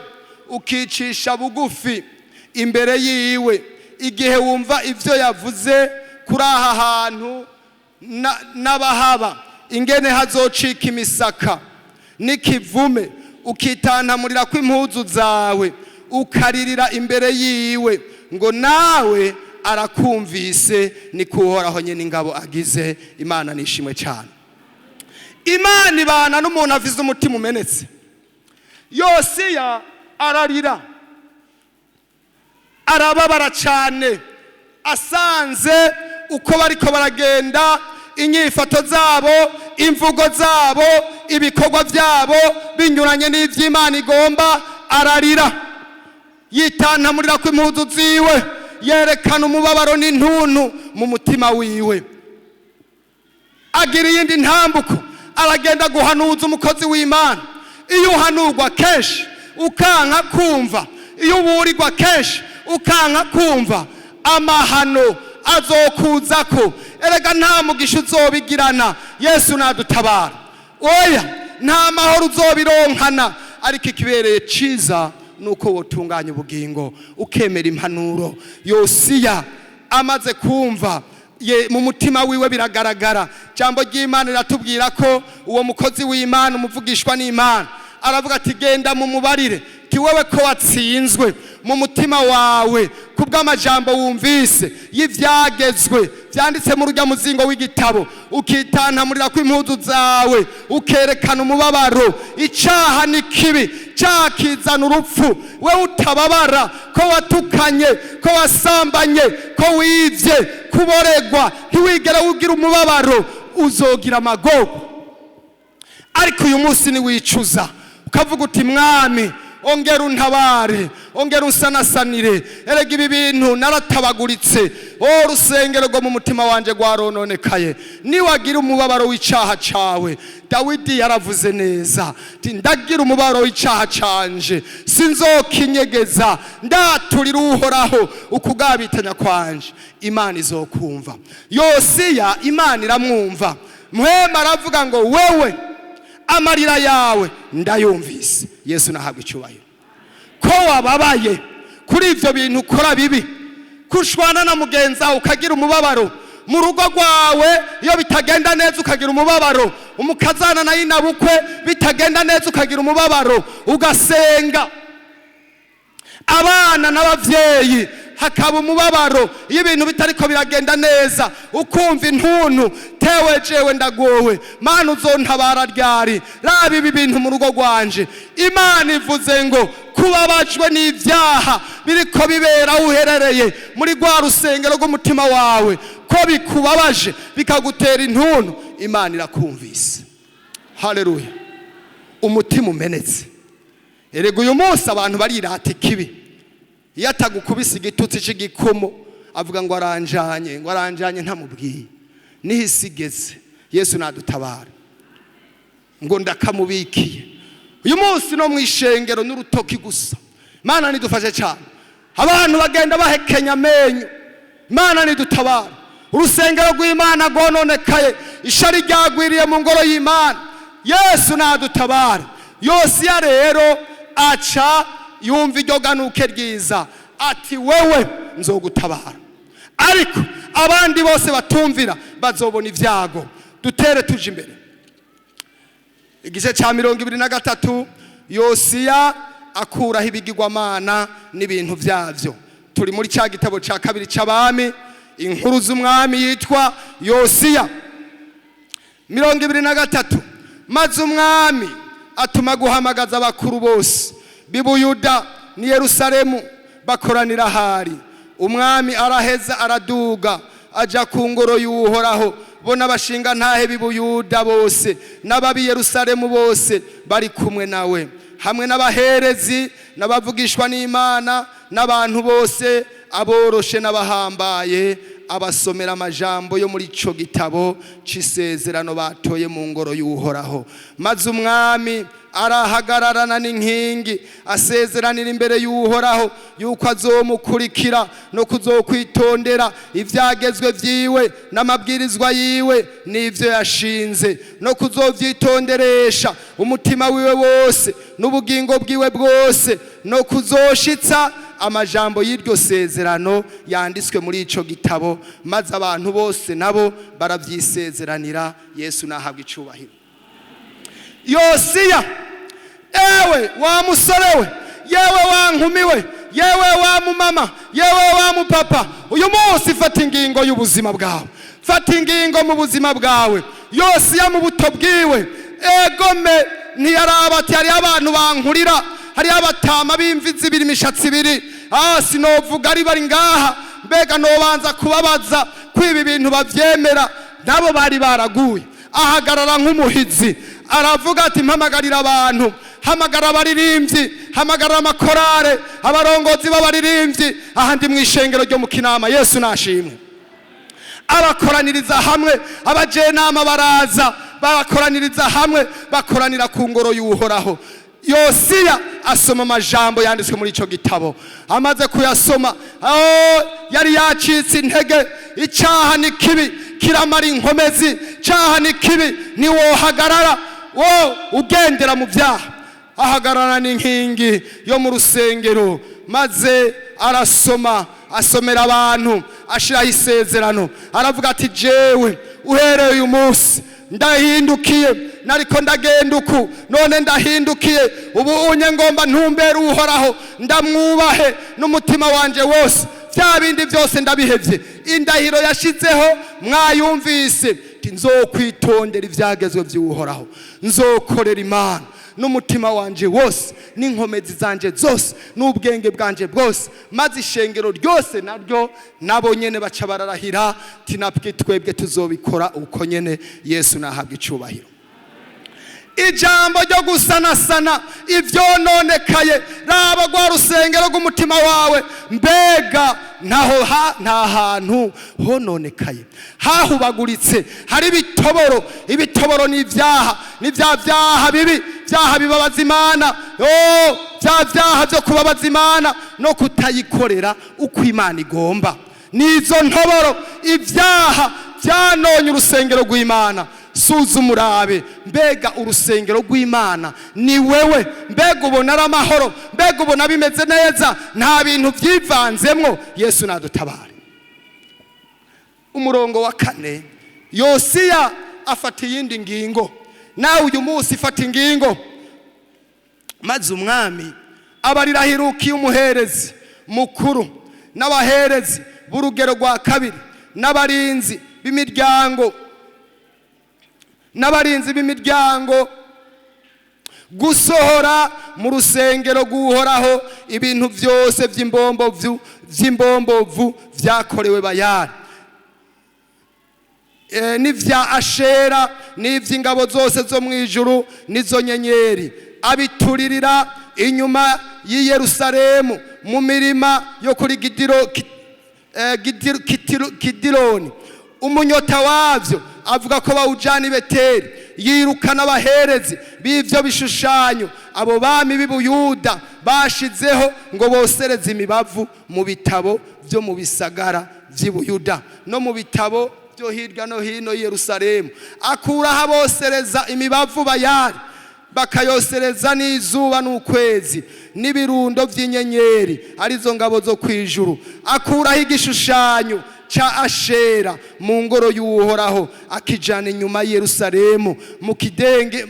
ukicisha bugufi imbere yiwe, igihe wumva ivyo yavuze kuri aha hantu n'abahaba, ingene hazocika imisaka n'ikivume, ukitantamurira ko impuzu zawe, ukaririra imbere yiwe, ngo nawe arakumvise, ni kuhoraho nyene ingabo agize. Imana nishimwe cyane. Imana ibana n'umuntu avize umutima umenetse. Yosiya ararira, arababara cyane, asanze uko bariko baragenda, inyifato zabo, imvugo zabo, ibikorwa byabo binyuranye n'ivy'Imana igomba. Ararira, yitantamurira ko impuzu ziwe, yerekana umubabaro n'intuntu mu mutima wiwe. Agira iyindi ntambuko, aragenda guhanuza umukozi w'Imana. Iyo uhanurwa kenshi ukanka kumva, iyo uburirwa kenshi ukanka kumva, amahano azokuzako. Erega nta mugisha uzobigirana. Yesu nadutabara. Oya, nta mahoro uzobironkana, ariko ikibereye ciza nuko wotunganya ubugingo ukemera impanuro. Yosiya amaze kumva, mu mutima wiwe biragaragara. Jambo ry'Imana riratubwira ko uwo mukozi w'Imana, umuvugishwa n'Imana, aravuga ati genda mumubarire ti wewe ko watsinzwe mu mutima wawe kubw'amajambo wumvise y'ivyagezwe vyanditse mu rujya muzingo w'igitabo, ukitantamurira ko impuzu zawe, ukerekana umubabaro. Icaha ni kibi, cakizana urupfu. We utababara ko watukanye, ko wasambanye, ko wivye, kuboregwa, ntiwigera ugira umubabaro, uzogira amagogo. Ariko uyu munsi ni wicuza, ukavuga uti mwami ongera untabare, ongera unsanasanire. Erega ibi bintu naratabaguritse, urusengero rwo mu mutima wanje rwarononekaye. Niwagira umubabaro w'icaha cawe, Dawidi yaravuze neza ati ndagira umubabaro w'icaha canje, sinzokinyegeza, ndaturira uhoraho ukugabitanya kwanje. Imana izokumva. Yosiya Imana iramwumva. Mwema aravuga ngo wewe amarira yawe ndayumvise. Yesu nahabwe icyubahiro. Ko wababaye kuri ivyo bintu ukora bibi, kushwana na mugenzi wawe ukagira umubabaro, mu rugo rwawe iyo bitagenda neza ukagira umubabaro, umukazana na inabukwe bitagenda neza ukagira umubabaro, ugasenga. Abana n'abavyeyi hakaba umubabaro iyo ibintu bitariko biragenda neza, ukumva intuntu, tewe jewe ndagowe, Mana uzontabara ryari, raba ibi bintu mu rugo rwanje. Imana ivuze ngo kubabajwe n'ivyaha biriko bibera uherereye muri rwa rusengero rw'umutima wawe, ko bikubabaje bikagutera intuntu, Imana irakumvise. Haleluya. Umutima umenetse. Erega uyu munsi abantu barirata ikibi. Iyo atagukubise igitutsi c'igikomo avuga ngo aranjanye ntamubwiye. Niho isi igeze. Yesu nadutabara. Ngo ndakamubikiye. Uyu munsi no mwishengero n'urutoki gusa. Mana nidufashe cyane. Abantu bagenda bahekenya amenyo. Mana nidutabara. Urusengero rw'Imana rwononekaye, ishari ryagwiriye mu ngoro y'Imana. Yesu nadutabara. Yosiya rero aca yumva iryo ganuke ryiza, ati wewe nzogutabara. Ariko abandi bose batumvira bazobona ivyago. Dutere tuje imbere. Igice ca 23 Yosiya akuraho ibigirwamana n'ibintu vyavyo. Turi muri ca gitabo ca kabiri c'abami, inkuru z'umwami yitwa Yosiya. 23 maze umwami atuma guhamagaza abakuru bose b'Ubuyuda ni Yerusalemu bakoranira hari. Umwami araheza araduga aja ku ngoro y'Uhoraho, bona bashinga ntahe b'Ubuyuda bose n'ababi Yerusalemu bose bari kumwe nawe, hamwe n'abaherezi n'abavugishwa n'Imana n'abantu bose aboroshe n'abahambaye, abasomera amajambo yo muri ico gitabo c'isezerano batoye mu ngoro y'Uhoraho. Maze umwami arahagararana n'inkingi asezeranira imbere y'Uhoraho yuko azomukurikira no kuzokwitondera ivyagezwe vyiwe n'amabwirizwa yiwe n'ivyo yashinze, no kuzovyitonderesha umutima wiwe wose n'ubugingo bwiwe bwose, no kuzoshitsa amajambo y'iryo sezerano yanditswe muri ico gitabo. Maze abantu bose nabo baravyisezeranira. Yesu nahabwa icubahiro. Yosiya, ewe wa musore we, yewe wa nkumi we, yewe wa mumama, yewe wa mupapa, uyu munsi fata ingingo y'ubuzima bwawe, fata ingingo mu buzima bwawe. Yosiya mu buto bwiwe egome ntiyaraba ati hari abantu bankurira, hari abatama b'imvi zibiri imishatsi ibiri, sinovuga ari bari ngaha, mbega nobanza kubabaza ko ibi bintu bavyemera. Nabo bari baraguye. Ahagarara nk'umuhizi aravuga ati mpamagarira abantu, hamagara abaririmbyi, hamagara amakorare, abarongozi b'abaririmbyi ahandi mw'ishengero ryo mu Kinama. Yesu nashimwe. Abakoraniriza hamwe, abajenama baraza barakoraniriza hamwe, bakoranira ku ngoro y'Uhoraho. Yosiya asoma amajambo yanditswe muri ico gitabo. Amaze kuyasoma yari yacitse intege. Icaha ni kibi kiramara inkomezi, caha ni kibi niwohagarara wo ugendera mu vyaha. Ahagarara n'inkingi yo mu rusengero, maze arasoma, asomera abantu, ashiraho isezerano. Aravuga ati jewe uhereye uyu munsi ndahindukiye, nariko ndagenda uku, none ndahindukiye. Ubu unye ngomba ntumbere Uhoraho, ndamwubahe n'umutima wanje wose, vya bindi byose ndabihevye. Indahiro yashizeho mwayumvise, nzokwitondera ivyagezwe vy'Uhoraho, nzokorera Imana n'umutima wanje wose n'inkomezi zanje zose n'ubwenge bwanje bwose. Maze ishengero ryose naryo nabo nyene baca bararahira tinapwe twebwe tuzobikora uko nyene. Yesu nahabwa icubahiro. Ijambo ryo gusanasana ivyononekaye, raba rwa rusengero rw'umutima wawe, mbega nta hantu hononekaye hahubaguritse, hari ibitoboro. Ibitoboro ni ivyaha, ni vya vyaha bibi, vyaha bibabaza Imana, vya vyaha vyo kubabaza Imana no kutayikorera uko Imana igomba. Nizo ntoboro, ivyaha vyanonye urusengero rw'Imana. Si suzuma urabe mbega urusengero rw'Imana ni wewe, mbega ubona ari amahoro, mbega ubona bimeze neza, nta bintu byivanzemwo. Yesu nadutabare. Umurongo wa 4, Yosiya afata iyindi ngingo. Nawe uyu munsi fata ingingo, maze umwami abarirahirukiye umuherezi mukuru n'abaherezi b'urugero rwa kabiri n'abarinzi b'imiryango gusohora mu rusengero guhoraho ibintu byose by'imbombovu byakorewe Bayali, n'ivya Ashera n'ivy'ingabo zose zo mu ijuru n'izo nyenyeri, abituririra inyuma y'i Yerusalemu mu mirima yo kuri Kidironi. Umunyota wavyo avuga ko bawujana i Beteli, yirukana abaherezi b'ivyo bishushanyo abo bami b'i Buyuda bashizeho ngo bosereze imibavu mu bitabo byo mu bisagara vy'i Buyuda no mu bitabo byo hirya no hino i Yerusalemu. Akuraho abosereza imibavu Bayali, bakayosereza n'izuba n'ukwezi n'ibirundo by'inyenyeri arizo ngabo zo kwijuru. Akuraho igishushanyo cha Ashera mu ngoro y'Uhoraho, akijana inyuma i Yerusalemu mu kidenge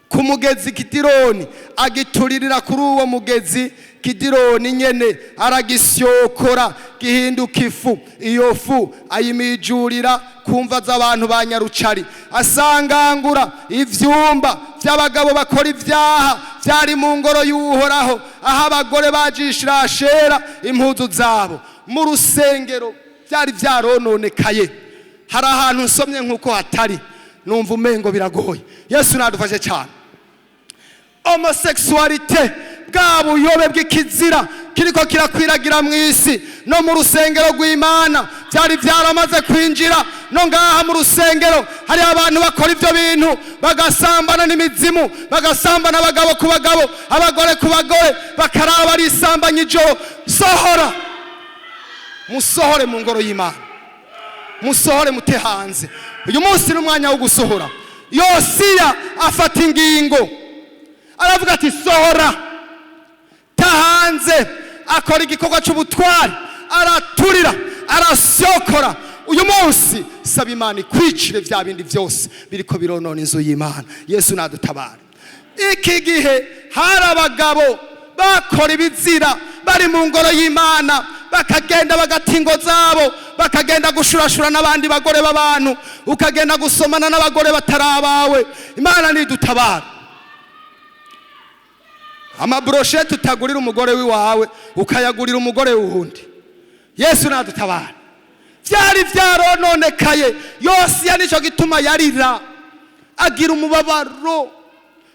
ku mugezi Kidironi, agituririra kuri uwo mugezi Kidironi nyene, aragisyokora gihinduka ifu. Iyo fu ayimijurira kumva z'abantu ba Nyarucari, asangangura ivyumba by'abagabo bakora ivyaha byari mu ngoro y'Uhoraho, aho abagore bajishira Ashera impuzu zabo. Mu rusengero byari byarononekaye, hari ahantu nsomye nk'uko hatari, numva umengo biragoye. Yesu nadufashe cyane. Homosexualite, bwa buyobe bw'ikizira kiriko kirakwiragira mu isi no mu rusengero rw'Imana byari byaramaze kwinjira. No ngaha mu rusengero hari abantu bakora ivyo bintu, bagasambana n'imizimu, bagasambana abagabo ku bagabo, abagore ku bagore, bakaraba barisambanya ijoro. Sohora, musohore mu ngoro y'Imana, musohore mute hanze. Uyu munsi n'umwanya wo gusohora. Yosiya afata ingingo, aravuga ati sohora, tahanze, akora igikorwa cy'ubutwari, araturira, arasyokora. Uyu munsi saba Imana ikwicire vya bindi byose biriko bironona inzu y'Imana. Yesu nadutabare. Iki gihe hari abagabo bakora ibizira bari mu ngoro y'Imana, bakagenda bagatingo zabo, bakagenda gushurashura n'abandi bagore b'abantu, ukagenda gusomana n'abagore batarabawe. Imana nidutabara. Amabroshete utagurira umugore wiwawe ukayagurira umugore wundi. Yesu nadutabara. Byari byarononekaye. Yosiya nico gituma yarira, agira umubabaro.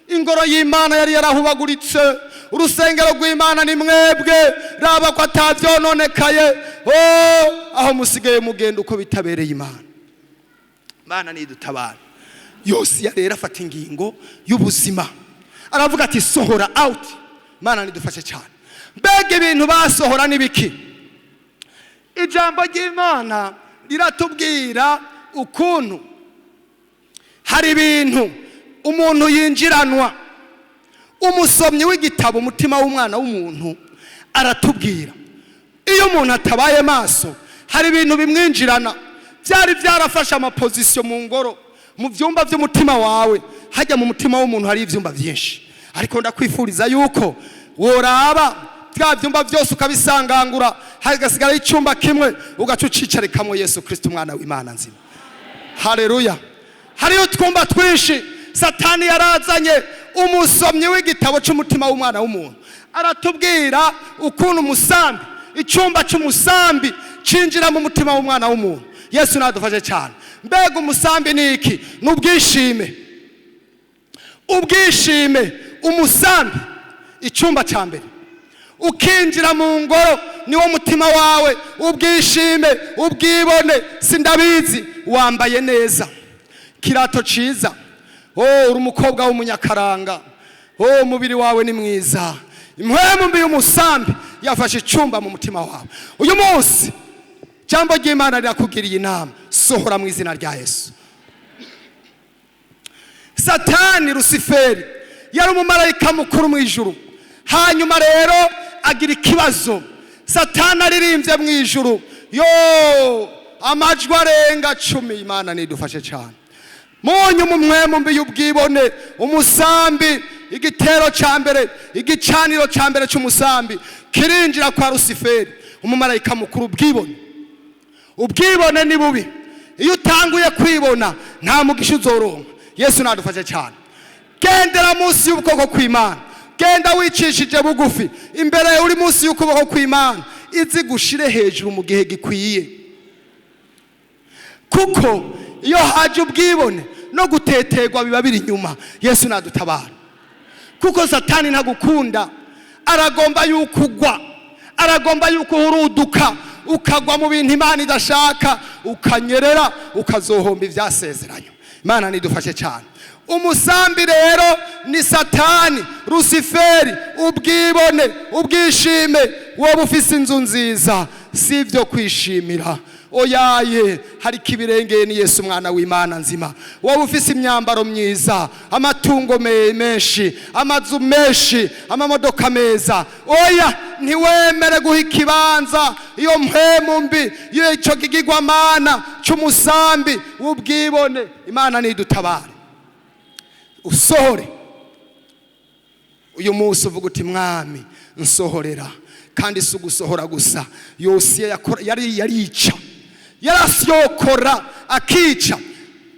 Ingoro y'Imana yari yarahubaguritse, urusengero rw'Imana ni mwebwe, raba ko atavyononekaye. Aho musigaye mugenda uko bitabereye Imana. Imana nidutabara. Yosiya rero afata ingingo y'ubuzima, aravuga ati sohora out. Imana nidufashe cyane. Mbega ibintu basohora nibiki? Ijambo ry'Imana riratubwira ukuntu hari ibintu umuntu yinjiranwa. Umusomyi w'igitabo umutima w'umwana w'umuntu aratubwira, iyo umuntu atabaye maso hari ibintu bimwinjirana. Byari byarafashe amapozisiyo mu ngoro, mu byumba by'umutima wawe. Hajya mu mutima w'umuntu hari ivyumba byinshi, ariko ndakwifuriza yuko woraba bya byumba byose ukabisangangura, hagasigara icyumba kimwe ugacucicarekamwo Yesu Kristo umwana w'Imana nzima. Haleluya. Hariyo twumba twinshi Satani yarazanye. Umusomyi w'igitabo cy'umutima w'umwana w'umuntu aratubwira ukuntu umusambi, icyumba cy'umusambi cinjira mu mutima w'umwana w'umuntu. Yesu nadufashe cyane. Mbega umusambi ni iki? N'ubwishime. Ubwishime, umusambi, icyumba cya mbere. Ukinjira mu ngoro niwo mutima wawe, ubwishime, ubwibone. Sindabizi wambaye neza, kirato ciza, uri umukobwa w'umunyakaranga, umubiri wawe ni mwiza. Impwemu mbi y'umusambi yafashe icyumba mu mutima wawe. Uyu munsi jambo ry'Imana rirakugiriye inama, sohora mu izina rya Yesu. Satani Rusiferi yari umumarayika mukuru mu ijuru. Hanyuma rero agira ikibazo. Satani aririmbye mu ijuru, yo amajwi arenga 10. Imana nidufashe cyane. Munyu mumwemu mbi y'ubwibone, umusambi, igitero cya mbere, igicaniro cya mbere cy'umusambi kirinjira kwa Rusiferi, umumarayika mukuru. Ubwibone ni bubi. Iyo utanguye kwibona nta mugisha uzoronka. Yesu nadufashe cyane. Gendera munsi y'ubukoko kw'Imana, genda wicishije bugufi imbere uri munsi y'ukuboko kw'Imana, izi gushire hejuru mu gihe gikwiye. Kuko iyo haje ubwibone no guteterwa biba biri inyuma. Yesu nadutabara. Kuko Satani ntagukunda, aragomba yuko ugwa, aragomba yuko uruduka, ukagwa mu bintu Imana idashaka, ukanyerera, ukazohomba ivyasezeranye. Imana nidufashe cyane. Umusambi rero ni Satani Rusiferi, ubwibone, ubwishime. Wowe ufise inzu nziza sivyo kwishimira, oyaye hari kibirengeye ni Yesu mwana w'Imana nzima. Wowe ufise imyambaro myiza, amatungo menshi, amazu menshi, amamodoka meza, oya ntiwemere guha ikibanza iyo mpemu mbi, iyo ico gigirwamana c'umusambi w'ubwibone. Imana nidutabare. Usohore uyu munsi uvuga uti mwami nsohorera. Kandi si ugusohora gusa, Yosiya yarica, yarasyokora akica.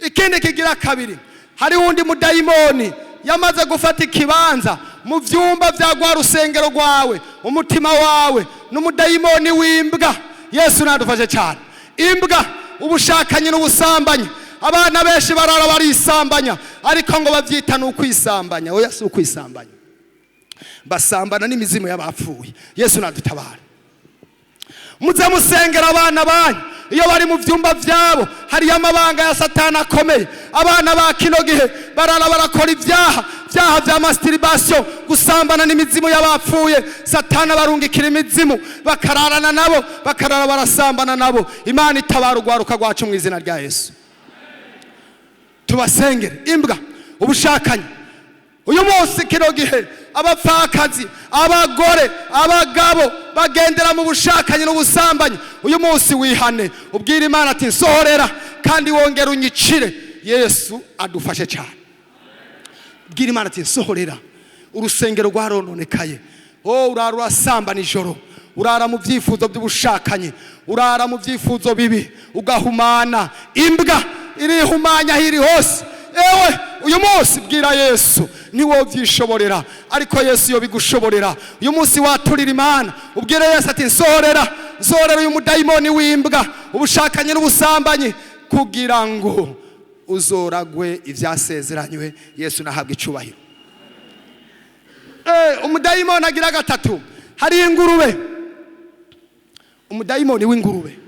Ikindi kigira kabiri, hari undi mudayimoni yamaze gufata ikibanza mu vyumba vya gwa rusengero rwawe, umutima wawe n'umudayimoni w'imbwa. Yesu nadufashe cyane. Imbwa, ubushakanye n'ubusambanyi. Abana benshi barara barisambanya, ariko ngo bavyita n'ukwisambanya. Oya si ukwisambanya, basambana n'imizimu y'abapfuye. Yesu nadutabara. Muze musengera abana banyu iyo bari mu vyumba vyabo. Hari amabanga ya Satani akomeye. Abana ba kino gihe barara barakora ivyaha vya masturbation, gusambana n'imizimu y'abapfuye. Satani barungikira imizimu, bakararana nabo, bakarara barasambana nabo. Imana itabara urwaruka rwacu mu izina rya Yesu. Tubasengere. Imbwa, ubushakanye. Uyu munsi kino gihe abapfakazi, abagore, abagabo bagendera mu bushakanye n'ubusambanyi. Uyu munsi wihane, ubwira Imana ati nsohorera kandi wongera unyicire. Yesu adufashe cyane. Ubwira Imana ati nsohorera, urusengero rwarononekaye. Urara urasambana ijoro, urara mu byifuzo by'ubushakanye, urara mu byifuzo bibi, ugahumana. Imbwa irihumanya hiri hose. Ewe uyu munsi bwira Yesu niwo vyishoborera, ariko Yesu yo bigushoborera. Uyu munsi waturira Imana, ubwire Yesu ati nsohorera, nsohorera uyu mudayimoni w'imbwa, ubushakanye n'ubusambanyi, kugira ngo uzoragwe ivyasezeranywe. Yesu nahabwa icubahiro. Umudayimoni agira gatatu, hari ingurube. Umudayimoni w'ingurube.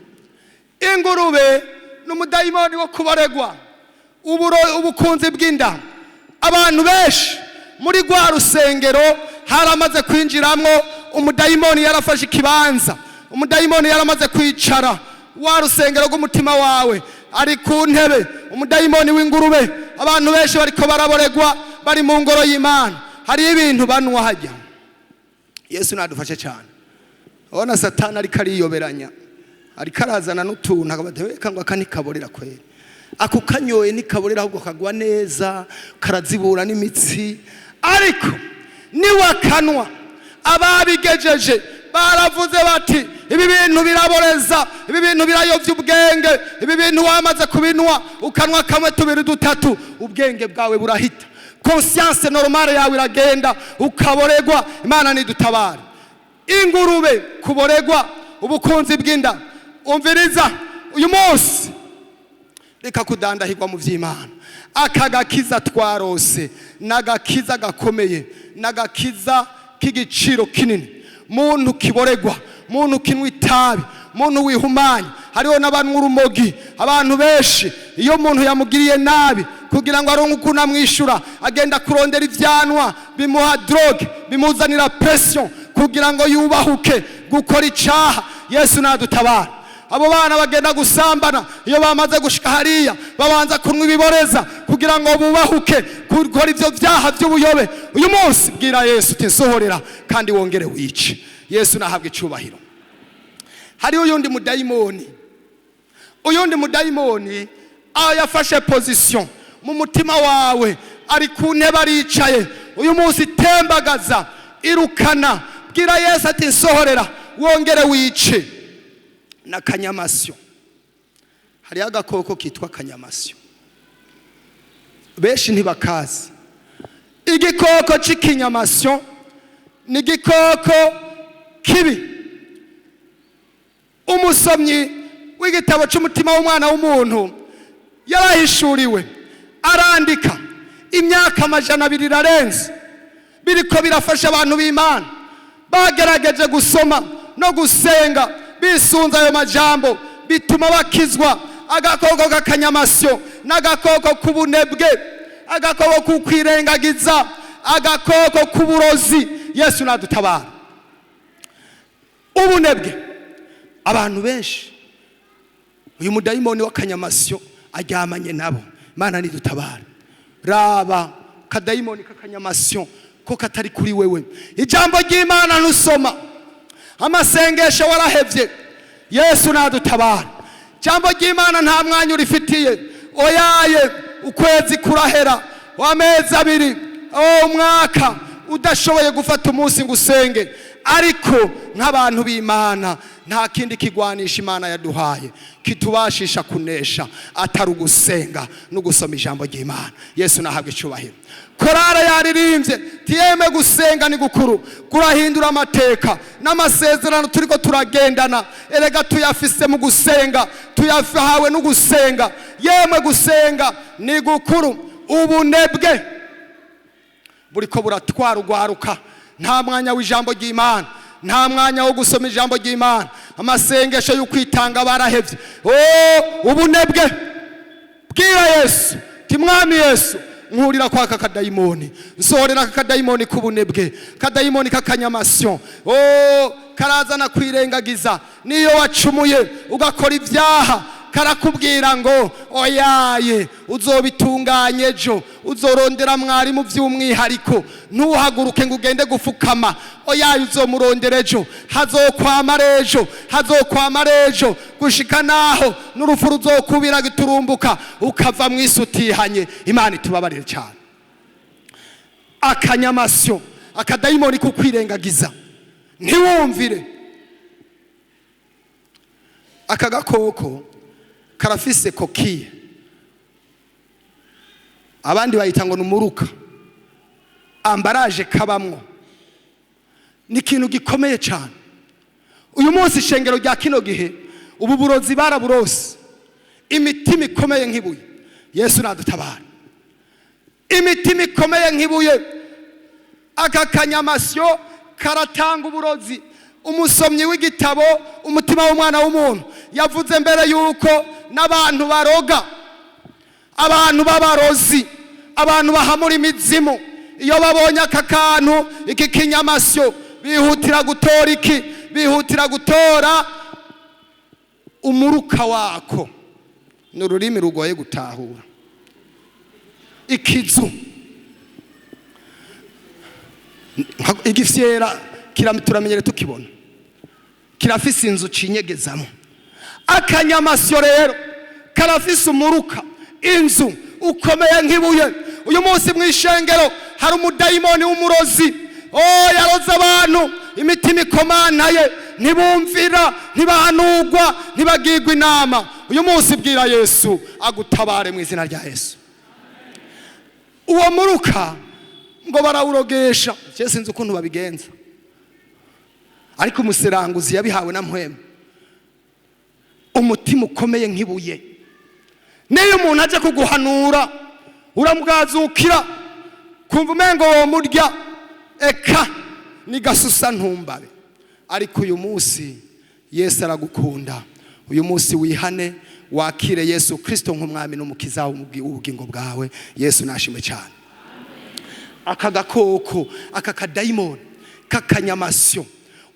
Ingurube n'umudayimoni wo kubaregwa, ubukunzi bw'inda. Abantu benshi muri gwa rusengero haramaze kwinjiramwo umudayimoni, yarafashe ikibanza. Umudayimoni yaramaze kwicara wa rusengero rw'umutima wawe, ari ku ntebe. Umudayimoni w'ingurube. Abantu benshi bariko baraboregwa, bari mu ngoro y'Imana. Hari ibintu banwa hajya. Yesu nadufashe cyane. Ona Satani ariko ariyoberanya, ariko arazana n'utuntu akabateweka ngo akanikaborera kwera. Ako kanyoye nikaborera ahubwo kagwa neza, karazibura n'imitsi. Ariko niwa kanwa ababigejeje baravuze bati ibi bintu biraboreza, ibi bintu birayovya ubwenge, ibi bintu wamaze kubinwa ukanwa kamwe tubiri dutatu, ubwenge bwawe burahita, conscience normale yawe iragenda, ukaboregwa. Imana nidutabara. Ingurube kuboregwa, ubukunzi bw'inda. Umviriza uyu munsi, reka kudandahirwa mu vy'Imana. Akagakiza twarose nagakiza gakomeye, nagakiza k'igiciro kinini. Muntu kiboregwa, muntu kinwa itabi, muntu wihumanya. Hariho n'abantu urumogi. Abantu benshi iyo muntu yamugiriye nabi, kugira ngo aronke ukuntu amwishura, agenda kurondera ivyanwa bimuha drogue, bimuzanira pression kugira ngo yubahuke gukora icaha. Yesu nadutabara. abo bana bagenda gusambana, iyo bamaze gushika hariya babanza kunywa ibiboreza kugira ngo bubahuke gukora ivyo vyaha vy'ubuyobe. Uyu munsi bwira Yesu uti nsohorera kandi wongere wice. Yesu nahabwe icubahiro. Hari uyundi mudayimoni, uyundi mudayimoni yafashe position mu mutima wawe, ari ku ntebe aricaye. Uyu munsi tembagaza, irukana, bwira Yesu ati nsohorera wongere wice. Na kanyamasyo, hari agakoko kitwa kanyamasyo, benshi ntibakazi. Igikoko c'ikinyamasyo ni igikoko kibi. Umusomyi w'igitabo c'umutima w'umwana w'umuntu yarahishuriwe, arandika imyaka 200 irarenze biriko birafasha abantu b'Imana bagerageje gusoma no gusenga bisunza ayo majambo, bituma bakizwa agakoko k'akanyamasyo n'agakoko k'ubunebwe, agakoko kukwirengagiza, agakoko k'uburozi. Yesu nadutabara. Ubunebwe, abantu benshi uyu mudayimoni w'akanyamasyo aryamanye nabo. Mana nidutabara. Raba kadayimoni k'akanyamasyo ko katari kuri wewe. Ijambo ry'Imana nusoma, amasengesho warahevye. Yesu nadutabara. Ijambo ry'Imana nta mwanya urifitiye. Oyaye ukwezi kurahera, w'amezi 2, umwaka udashoboye gufata umunsi ngo usenge. Ariko nk'abantu b'Imana nta kindi kigwanisha Imana yaduhaye kitubashisha kunesha atari ugusenga no gusoma ijambo ry'Imana. Yesu nahabwe icubahiro. Korara yaririmbye tiyeme gusenga ni gukuru, kurahindura amateka n'amasezerano turiko turagendana. Erega tuyafise mu gusenga, tuyahawe no gusenga. Yemwe gusenga ni gukuru. Ubunebwe buriko buratwara ugwaruka, nta mwanya w'ijambo ry'Imana, nta mwanya wo gusoma ijambo ry'Imana. Amasengesho y'ukwitanga barahevye. Ubunebwe, bwira Yesu ti mwami Yesu nkurira kwa kakadayimoni, nsohorera kakadayimoni k'ubunebwe, kadayimoni k'akanyamasyo. Karazana kwirengagiza. Niyo wacumuye ugakora ivyaha, karakubwira ngo oyaye uzobitunganye ejo, uzorondera mwarimu vy'umwihariko, ntuhaguruke ngo ugende gufukama. Oyaye uzomurondera ejo, hazokwamara ejo, hazokwamara ejo, gushika naho n'urupfu ruzokubira giturumbuka ukava mw'isi utihanye. Imana itubabarire cyane. Akanyamasyo, akadayimoni kukwirengagiza, ntiwumvire. Aka gakoko karafise kokiye, abandi bayita ngo numuruka, ambaraje kabamwo. Ni ikintu gikomeye cyane. Uyu munsi ishengero rya kino gihe ubu burozi baraburose, imitima ikomeye nk'ibuye. Yesu nadutabara. Imitima ikomeye nk'ibuye. Aka kanyamasyo karatanga uburozi. Umusomyi w'igitabo umutima w'umwana w'umuntu yavuze mbere yuko n'abantu baroga, abantu b'abarozi, abantu bahamura imizimu, iyo babonye aka kantu iki kinyamasyo bihutira gutora iki, bihutira gutora umuruka wako. N'ururimi rugoye gutahura. Ikizu, igifyera turamenyere tukibona, kirafise inzu cinyegezamo. Akanyamasyo rero karafise umuruka, inzu ukomeye nk'ibuye. Uyu munsi mw'ishengero hari umudayimoni w'umurozi. Yaroza abantu, imitima ikomantaye, ntibumvira, ntibahanurwa, ntibagirwa inama. Uyu munsi bwira Yesu agutabare mu izina rya Yesu. Uwo muruka ngo barawurogesha, cyese sinzi ukuntu babigenza, ariko umuseranguzi yabihawe na mpwemu. Umutima ukomeye nk'ibuye. Niyo umuntu aje kuguhanura uramugazukira, kumva umengo wo murya, eka ni gasusa ntumbabe. Ariko uyu munsi Yesu aragukunda. Uyu munsi wihane, wakire Yesu Kristo nk'umwami n'umukiza w'ubugingo bwawe. Yesu nashimwe cyane. Aka gakoko, aka kadayimoni k'akanyamasyo,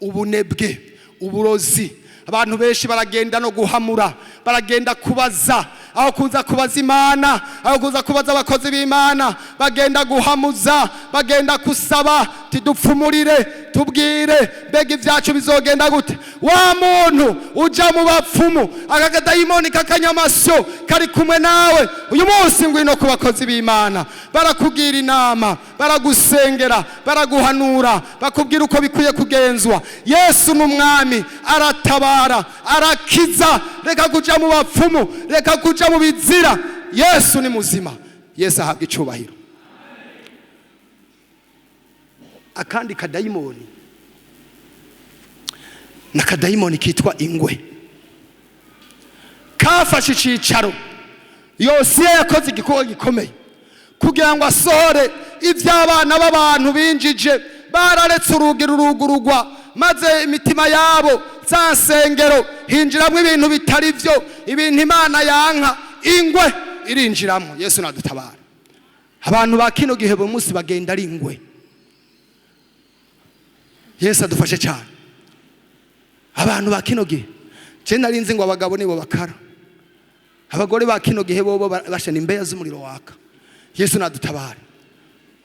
ubunebwe, uburozi, abantu benshi baragenda no guhamura, baragenda kubaza, aho kuza kubaza Imana, aho kuza kubaza abakozi b'Imana, bagenda guhamuza, bagenda kusaba, tidupfumurire, tubwire mbega ivyacu bizogenda gute. Wa muntu uja mu bapfumu, akakadayimoni kakanyamasyo kari kumwe nawe, uyu munsi ngwino ku bakozi b'Imana, barakugira inama, baragusengera, baraguhanura, bakubwira uko bikwiye kugenzwa. Yesu n'umwami, aratabara, arakiza. Reka kuja mu bapfumu, reka kuja mu bizira. Yesu ni muzima. Yesu ahabwa icubahiro. Akandi kadayimoni, na kadayimoni kitwa ingwe, kafashe icicaro. Yosiya yakoze igikorwa gikomeye kugira ngo asohore ivy'abana b'abantu binjije. Bararetse urugi rurugurugwa, maze imitima yabo za nsengero hinjiramwo ibintu bitari vyo, ibintu Imana yanka. Ingwe irinjiramwo. Yesu nadutabara. Abantu ba kino gihe buri munsi bagenda ari ingwe. Yesu adufashe cyane. Abantu ba kino gihe, je narinzi ngo abagabo nibo bakara, abagore ba kino gihe bobo bashana imbeya z'umuriro waka. Yesu nadutabare.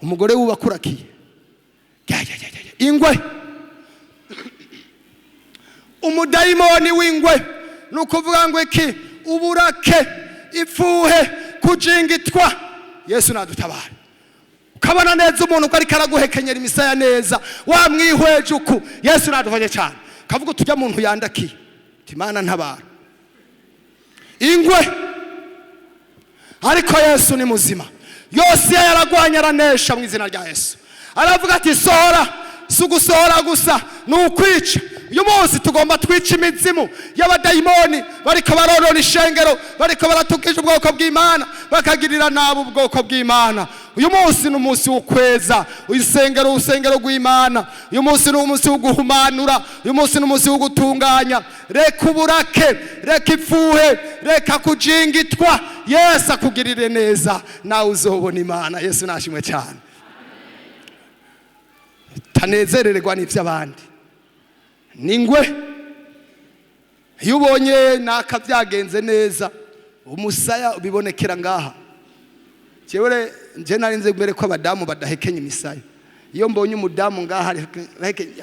Umugore wubakurakiye, ingwe, umudayimoni w'ingwe, nukuvuga ngo iki? Uburake, ifuhe, kujingitwa. Yesu nadutabare. Ukabona neza umuntu ko ariko araguhekenyera imisaya neza, wamwihweje uku. Yesu nadufashe cyane. Kavuga tujya muntu yandakiye, Imana ntabara. Ingwe, ariko Yesu ni muzima. Yosiya yaragwanya, aranesha mu izina rya Yesu. Aravuga ati sohora, sugusohora gusa nukwica. Uyu munsi tugomba twica imizimu y'abadayimoni bariko barorora ishengero, bariko baratukisha ubwoko bw'Imana, bakagirira nabo ubwoko bw'Imana. Uyu munsi ni umunsi w'ukweza urusengero rw'Imana. Uyu munsi ni umunsi wo guhumanura, uyu munsi ni umunsi wo gutunganya. Reka uburake, reka ifuhe, reka kujingitwa. Yesu akugirire neza, nawe uzobona Imana. Yesu nashimwe cyane. Tanezererwa n'ivy'abandi. Ningwe, iyo ubonye naka byagenze neza, umusaya ubibonekera ngaha. Jewe nje narinze mbere ko abadamu badahekenya imisaya. Iyo mbonye umudamu ngaha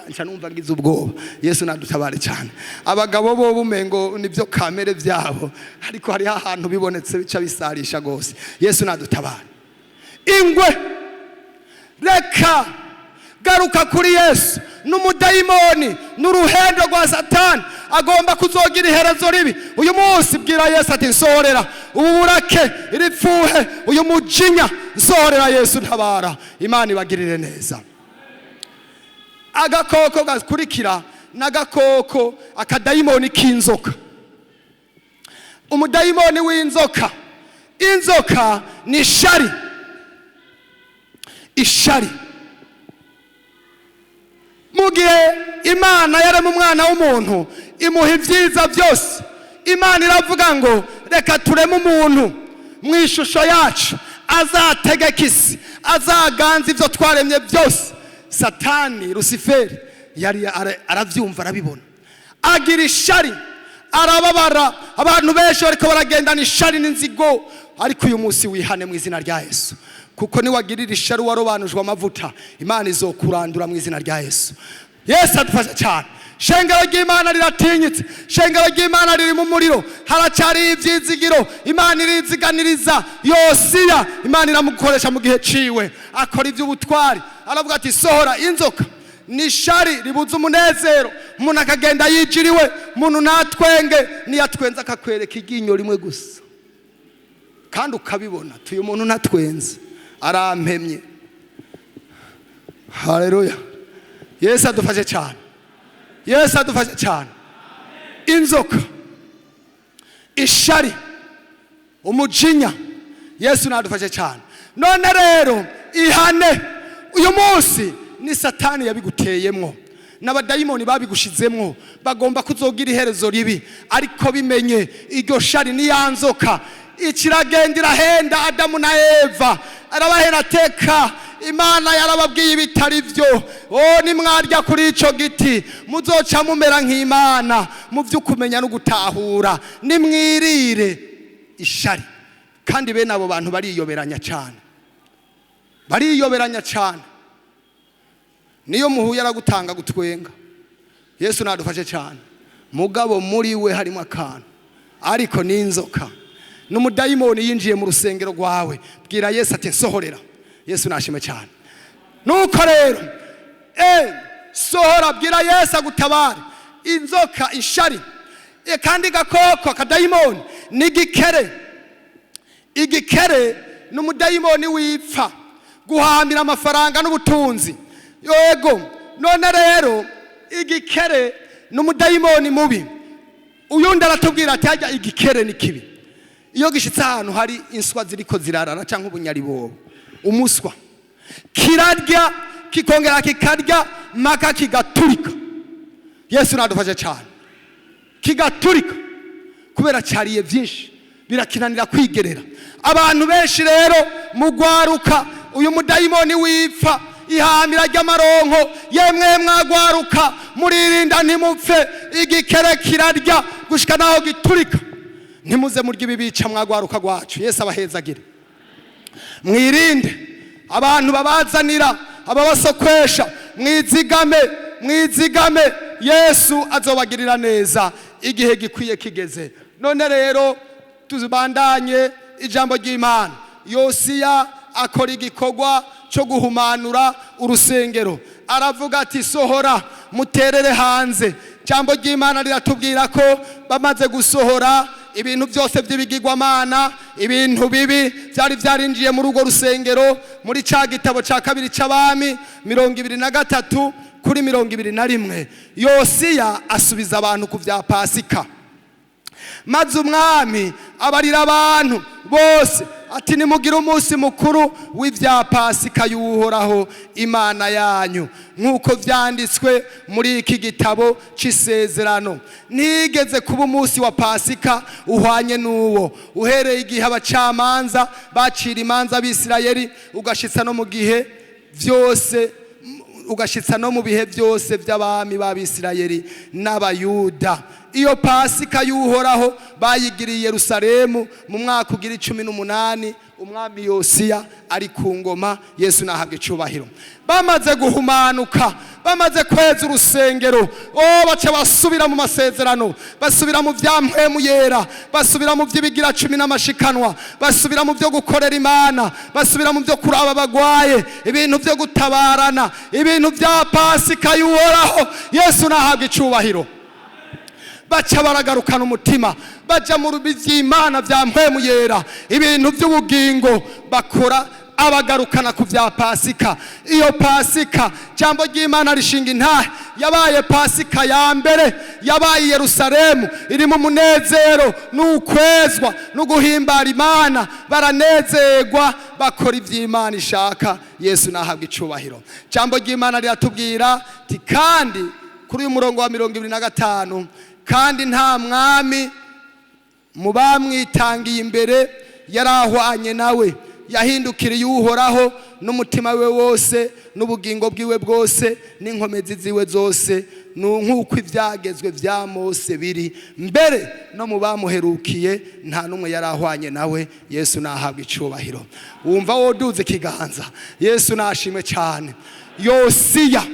nca numva ngize ubwoba. Yesu nadutabare cyane. Abagabo bo bumengo nivyo kamere vyabo, ariko hari ahantu bibonetse bica bisarisha gose. Yesu nadutabare. Ingwe, reka garuka kuri Yesu. N'umudayimoni n'uruhendo rwa Satani agomba kuzogira iherezo ribi. Uyu munsi bwira Yesu ati nsohorera uburake, irifuhe, uyu mujinya, nsohorera Yesu ntabara. Imana ibagirire neza. Agakoko gakurikira n'agakoko, akadayimoni k'inzoka. Umudayimoni w'inzoka, inzoka ni ishari. Ishari. Mugihe Imana yaremye umwana w'umuntu, imuha ibyiza byose. Imana iravuga ngo reka tureme umuntu mu ishusho yacu, azategeka isi, azaganza ivyo twaremye byose. Satani, Luciferi, yari aravyumva, arabibona, agira ishari, arababara. Abantu benshi bariko baragendana ishari n'inzigo. Ariko uyu munsi wihane mu izina rya Yesu, kuko ni wagirira ishari warobanujwe amavuta, Imana izokurandura mu izina rya Yesu. Yesu adufasha cyane. Shengero ry'Imana riratinyitse, shengero ry'Imana riri mu muriro, haracyari ivyizigiro. Imana iriziganiriza Yosiya, Imana iramukoresha mu gihe ciwe, akora ivy'ubutwari. Aravuga ati sohora inzoka. Nishari ribuza umunezero, umuntu akagenda yijiriwe, umuntu natwenge, niyatwenza akakwereka iginyo rimwe gusa, kandi ukabibona tuyo muntu natwenze arampemye. Haleluya. Yesu adufashe cyane. Yesu adufashe cyane. Inzoka, ishari, umujinya, Yesu nadufashe cyane. None rero ihane. Uyu munsi ni Satani yabiguteyemwo, n'abadayimoni babigushizemwo, bagomba kuzogira iherezo ribi. Ariko bimenye iryo shari ni yanzoka ikiragendera henda Adamu na Eva, arabahera teka Imana yarababwiye ibitari byo. Nimwarya kuri ico giti muzoca mumera nk'Imana mu vy'ukumenya no gutahura. Nimwirire ishari. Kandi bene abo bantu bariyoberanya cyane. Niyo muhuye aragutanga gutwenga. Yesu nadufashe cyane. Mugabo muri we harimo akantu, ariko n'inzoka. N'umudayimoni yinjiye mu rusengero rwawe. Bwira Yesu ati nsohorera. Yesu nashime cyane. Nuko rero sohora, bwira Yesu agutabare. Inzoka, ishari, kandi gakoko akadayimoni igikere n'umudayimoni wipfa, guhambira amafaranga n'ubutunzi. Yego, none rero igikere n'umudayimoni mubi. Uyundi aratubwira ati hajya igikere ni kibi. Iyo gishitse ahantu hari inswa ziriko zirarara cyangwa ubunyaribobo, umuswa kirarya kikongera kikarya maka kigaturika. Yesu nadufashe cyane. Kigaturika kubera cyariye byinshi birakinanira kwigerera. Abantu benshi rero mugwaruka, uyu mudayimoni wipfa ihamira ry'amaronko, yemwe mwagwaruka muririnda ntimupfe. Igikere kirarya gushika naho giturika. Ntimuze murya ibibica mwagwaruka gwacu. Yesu abahezagire. Mwirinde abantu babazanira ababasokwesha. Mwizigame Yesu azobagirira neza igihe gikwiye kigeze. None rero tuzibandanye ijambo ry'Imana. Yosiya akora igikorwa cyo guhumanura urusengero. Aravuga ati sohora muterere hanze. Ijambo ry'Imana riratubwira ko bamaze gusohora ibintu byose by'ibigirwamana, ibintu bibi byari byarinjiye muri urwo rusengero. Muri ca gitabo ca kabiri c'Abami 23 kuri 21, Yosiya asubiza abantu ku vya Pasika. Maze umwami abarira abantu bose ati nimugire umunsi mukuru w'ivya Pasika y'Uhoraho Imana yanyu, nk'uko vyanditswe muri iki gitabo c'isezerano. Nigeze kuba umunsi wa Pasika uhwanye n'uwo, uhereye igihe abacamanza bacira imanza abisirayeli ugashitsa no mu gihe vyose, ugashitsa no mu bihe byose by'abami b'Abisirayeli n'Abayuda. Iyo Pasika y'Uhoraho bayigiriye Yerusalemu mu mwaka ugira 18 umwami Yosiya ari ku ngoma. Yesu nahabwe icubahiro. Bamaze guhumanuka, bamaze kweza urusengero, baca basubira mu masezerano, basubira mu vya mpwemu yera, basubira mu vy'ibigira 10 n'amashikanwa, basubira mu vyo gukorera Imana, basubira mu vyo kuraba abagwaye, ibintu vyo gutabarana, ibintu vya Pasika y'Uhoraho. Yesu nahabwe icubahiro. Baca baragarukana umutima, baja mu by'Imana vya mpwemu yera, ibintu by'ubugingo bakora, abagarukana ku vya Pasika. Iyo Pasika jambo ry'Imana rishinga intahe, yabaye Pasika ya mbere, yabaye Yerusalemu irimo umunezero n'ukwezwa no guhimbara Imana. Baranezerwa bakora ivy'Imana ishaka. Yesu nahabwa icubahiro. Jambo ry'Imana riratubwira ti kandi kuri uyu murongo wa 25, kandi nta mwami mu bamwitangiye imbere yarahwanye nawe, yahindukiriye Uhoraho n'umutima we wose n'ubugingo bwiwe bwose n'inkomezi ziwe zose, nk'uko ivyagezwe vya Mose biri, mbere no mu bamuherukiye nta numwe yarahwanye nawe. Yesu nahabwa icubahiro. Wumva woduze kiganza. Yesu nashimwe cyane. Yosiya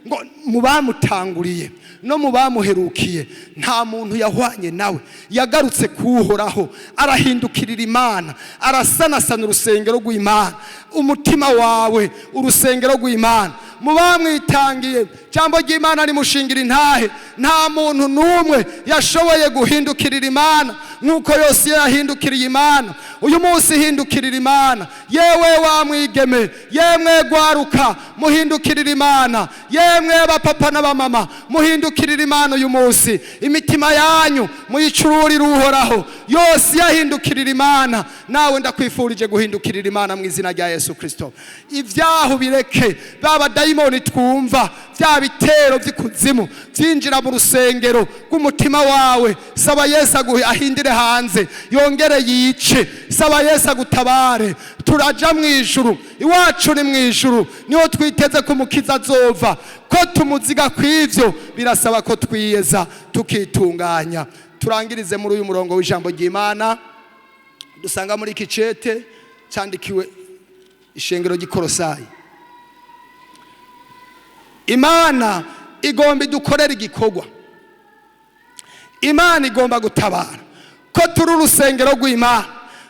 ngo mu bamutanguriye no mu bamuherukiye nta muntu yahwanye nawe. Yagarutse kuhoraho, arahindukirira Imana, arasanasana urusengero rw'Imana. Umutima wawe urusengero rw'Imana. Mu bamwitangiye jambo ry'Imana rimushingira intahe, nta muntu numwe yashoboye guhindukirira Imana nk'uko Yosiya yahindukiriye Imana. Uyu munsi hindukirira Imana. Yewe wamwigeme, yemwe gwaruka, muhindukirira Imana. Yemwe abapapa n'abamama, muhindukirira Imana uyu munsi. Imitima yanyu muyicururira Uhoraho. Yosiya yahindukirira Imana, nawe ndakwifurije guhindukirira Imana mu izina rya Yesu Kristo. Ivyaho bireke, baba dayimoni twumva, bya bitero by'ikuzimu byinjira mu rusengero rw'umutima wawe, saba Yesu ahindire hanze, yongere yice. Saba Yesu agutabare. Turaja mu ijuru, iwacu ni mu ijuru, niho twiteze ko umukiza azova. Ko tumuziga kw'ivyo birasaba ko twiyeza tukitunganya. Turangirize muri uyu murongo w'ijambo ry'Imana dusanga muri iki cete cyandikiwe ishengero ry'Ikolosayi. Imana igomba idukorera igikorwa. Imana igomba gutabara. Ko turi urusengero rw'Imana,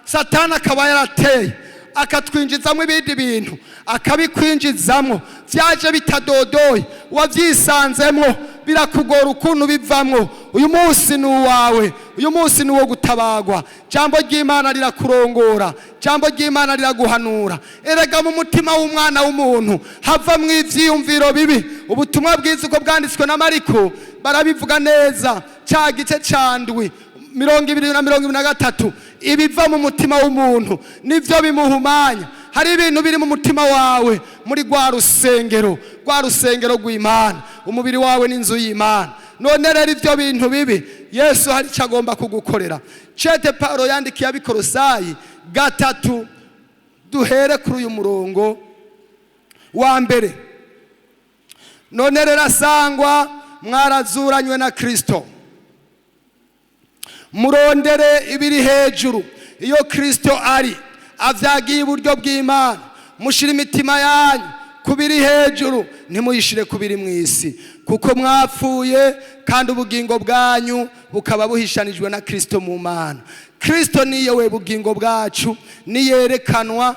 Satani akaba yarateye akatwinjizamo ibindi bintu, akabikwinjizamo byaje bitadodoye, wavyisanzemwo birakugora ukuntu bivamwo. Uyu munsi ni uwawe, uyu munsi ni uwo gutabagwa. Jambo ry'Imana rirakurongora, jambo ry'Imana riraguhanura. Erega mu mutima w'umwana w'umuntu havamwo ivyiyumviro bibi. Ubutumwa bwiza uko bwanditswe na Mariko barabivuga neza, ca gice candwi 223. Ibiva mu mutima w'umuntu nivyo bimuhumanya. Hari ibintu biri mu mutima wawe, muri rwa rusengero rw'Imana. Umubiri wawe n'inzu y'Imana. None rero ivyo bintu bibi Yesu hari icyo agomba kugukorera. Cete Paulo yandikiye Abikolosayi 3, duhere kuri uyu murongo wa mbere. None rero asangwa mwarazuranywe na Kristo, murondere ibiri hejuru, iyo Kristo ari avyagiye iburyo bw'Imana. Mushira imitima yanyu kubiri hejuru, ntimuyishire kubiri mw'isi, kuko mwapfuye kandi ubugingo bwanyu bukaba buhishanijwe na Kristo mu Mana. Kristo niyo we bugingo bwacu, niyerekanwa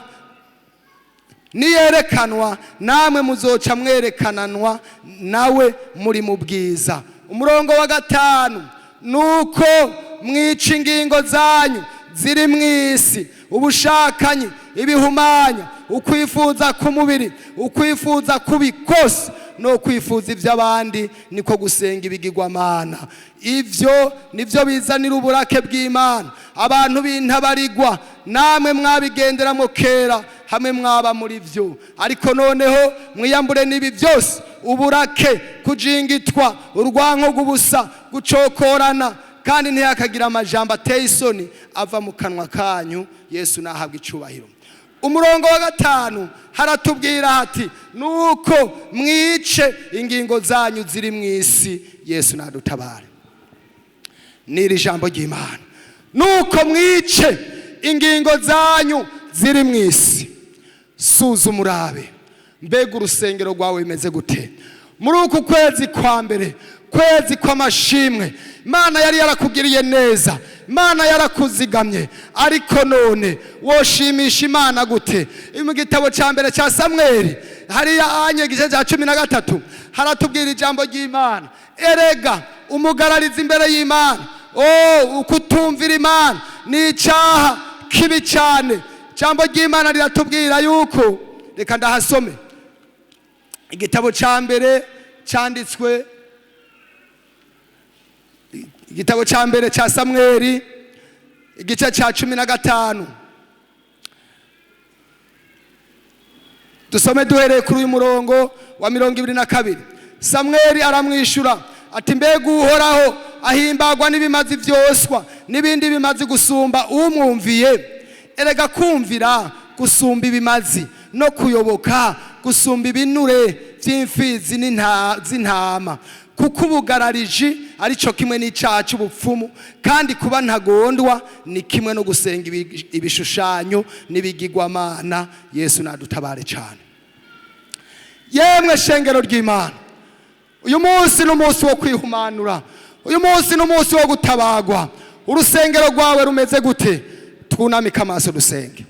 namwe muzoca mwerekananwa nawe muri mu bwiza. Umurongo wa 5, nuko mwica ingingo zanyu ziri mw'isi, ubushakanyi, ibihumanya, ukwifuza k'umubiri, ukwifuza kubi kose no kwifuza ivy'abandi, niko gusenga ibigirwamana. Ivyo nivyo bizanira uburake bw'Imana. Abantu b'intabarigwa, namwe mwabigenderamo kera hamwe mwaba muri vyo, ariko noneho mwiyambure n'ibi byose: uburake, kujingitwa, urwanko rw'ubusa, gucokorana, kandi ntihakagira amajambo ateye isoni ava mu kanwa kanyu. Yesu nahabwa icubahiro. Umurongo wa 5 haratubwira hati, nuko mwice ingingo zanyu ziri mw'isi. Yesu nadutabare. Niri jambo ry'Imana. Nuko mwice ingingo zanyu ziri mw'isi. Suzuma urabe, mbega urusengero rwawe bimeze gute muri uku kwezi kwa mbere, kwezi kw'amashimwe? Imana yari yarakugiriye neza, Imana yarakuzigamye, ariko none woshimisha Imana gute? Mu gitabo ca mbere ca Samweli hariya anye gice ca 13 haratubwira ijambo ry'Imana. Erega umugarariza imbere y'Imana, ukutumvira Imana ni icaha kibi cyane. Ijambo ry'Imana riratubwira yuko, reka ndahasome igitabo ca mbere cyanditswe, igitabo ca mbere ca Samweli igice ca 15. Dusome duhereye kuri uyu murongo wa 22. Samweli aramwishura ati, mbega Uhoraho ahimbagwa n'ibimazi vyoswa n'ibindi bimazi gusumba umwumviye. Erega kumvira gusumba ibimazi, no kuyoboka gusumba ibinure vy'imfizi z'intama. Kuko ubugarariji arico kimwe n'icaha c'ubupfumu, kandi kuba ntagondwa ni kimwe no gusenga ibishushanyo n'ibigirwamana. Yesu nadutabare cyane. Yemwe shengero ry'Imana, uyu munsi n'umunsi wo kwihumanura, uyu munsi n'umunsi wo gutabagwa. Urusengero rwawe rumeze gute? Twunamike amaso dusenge.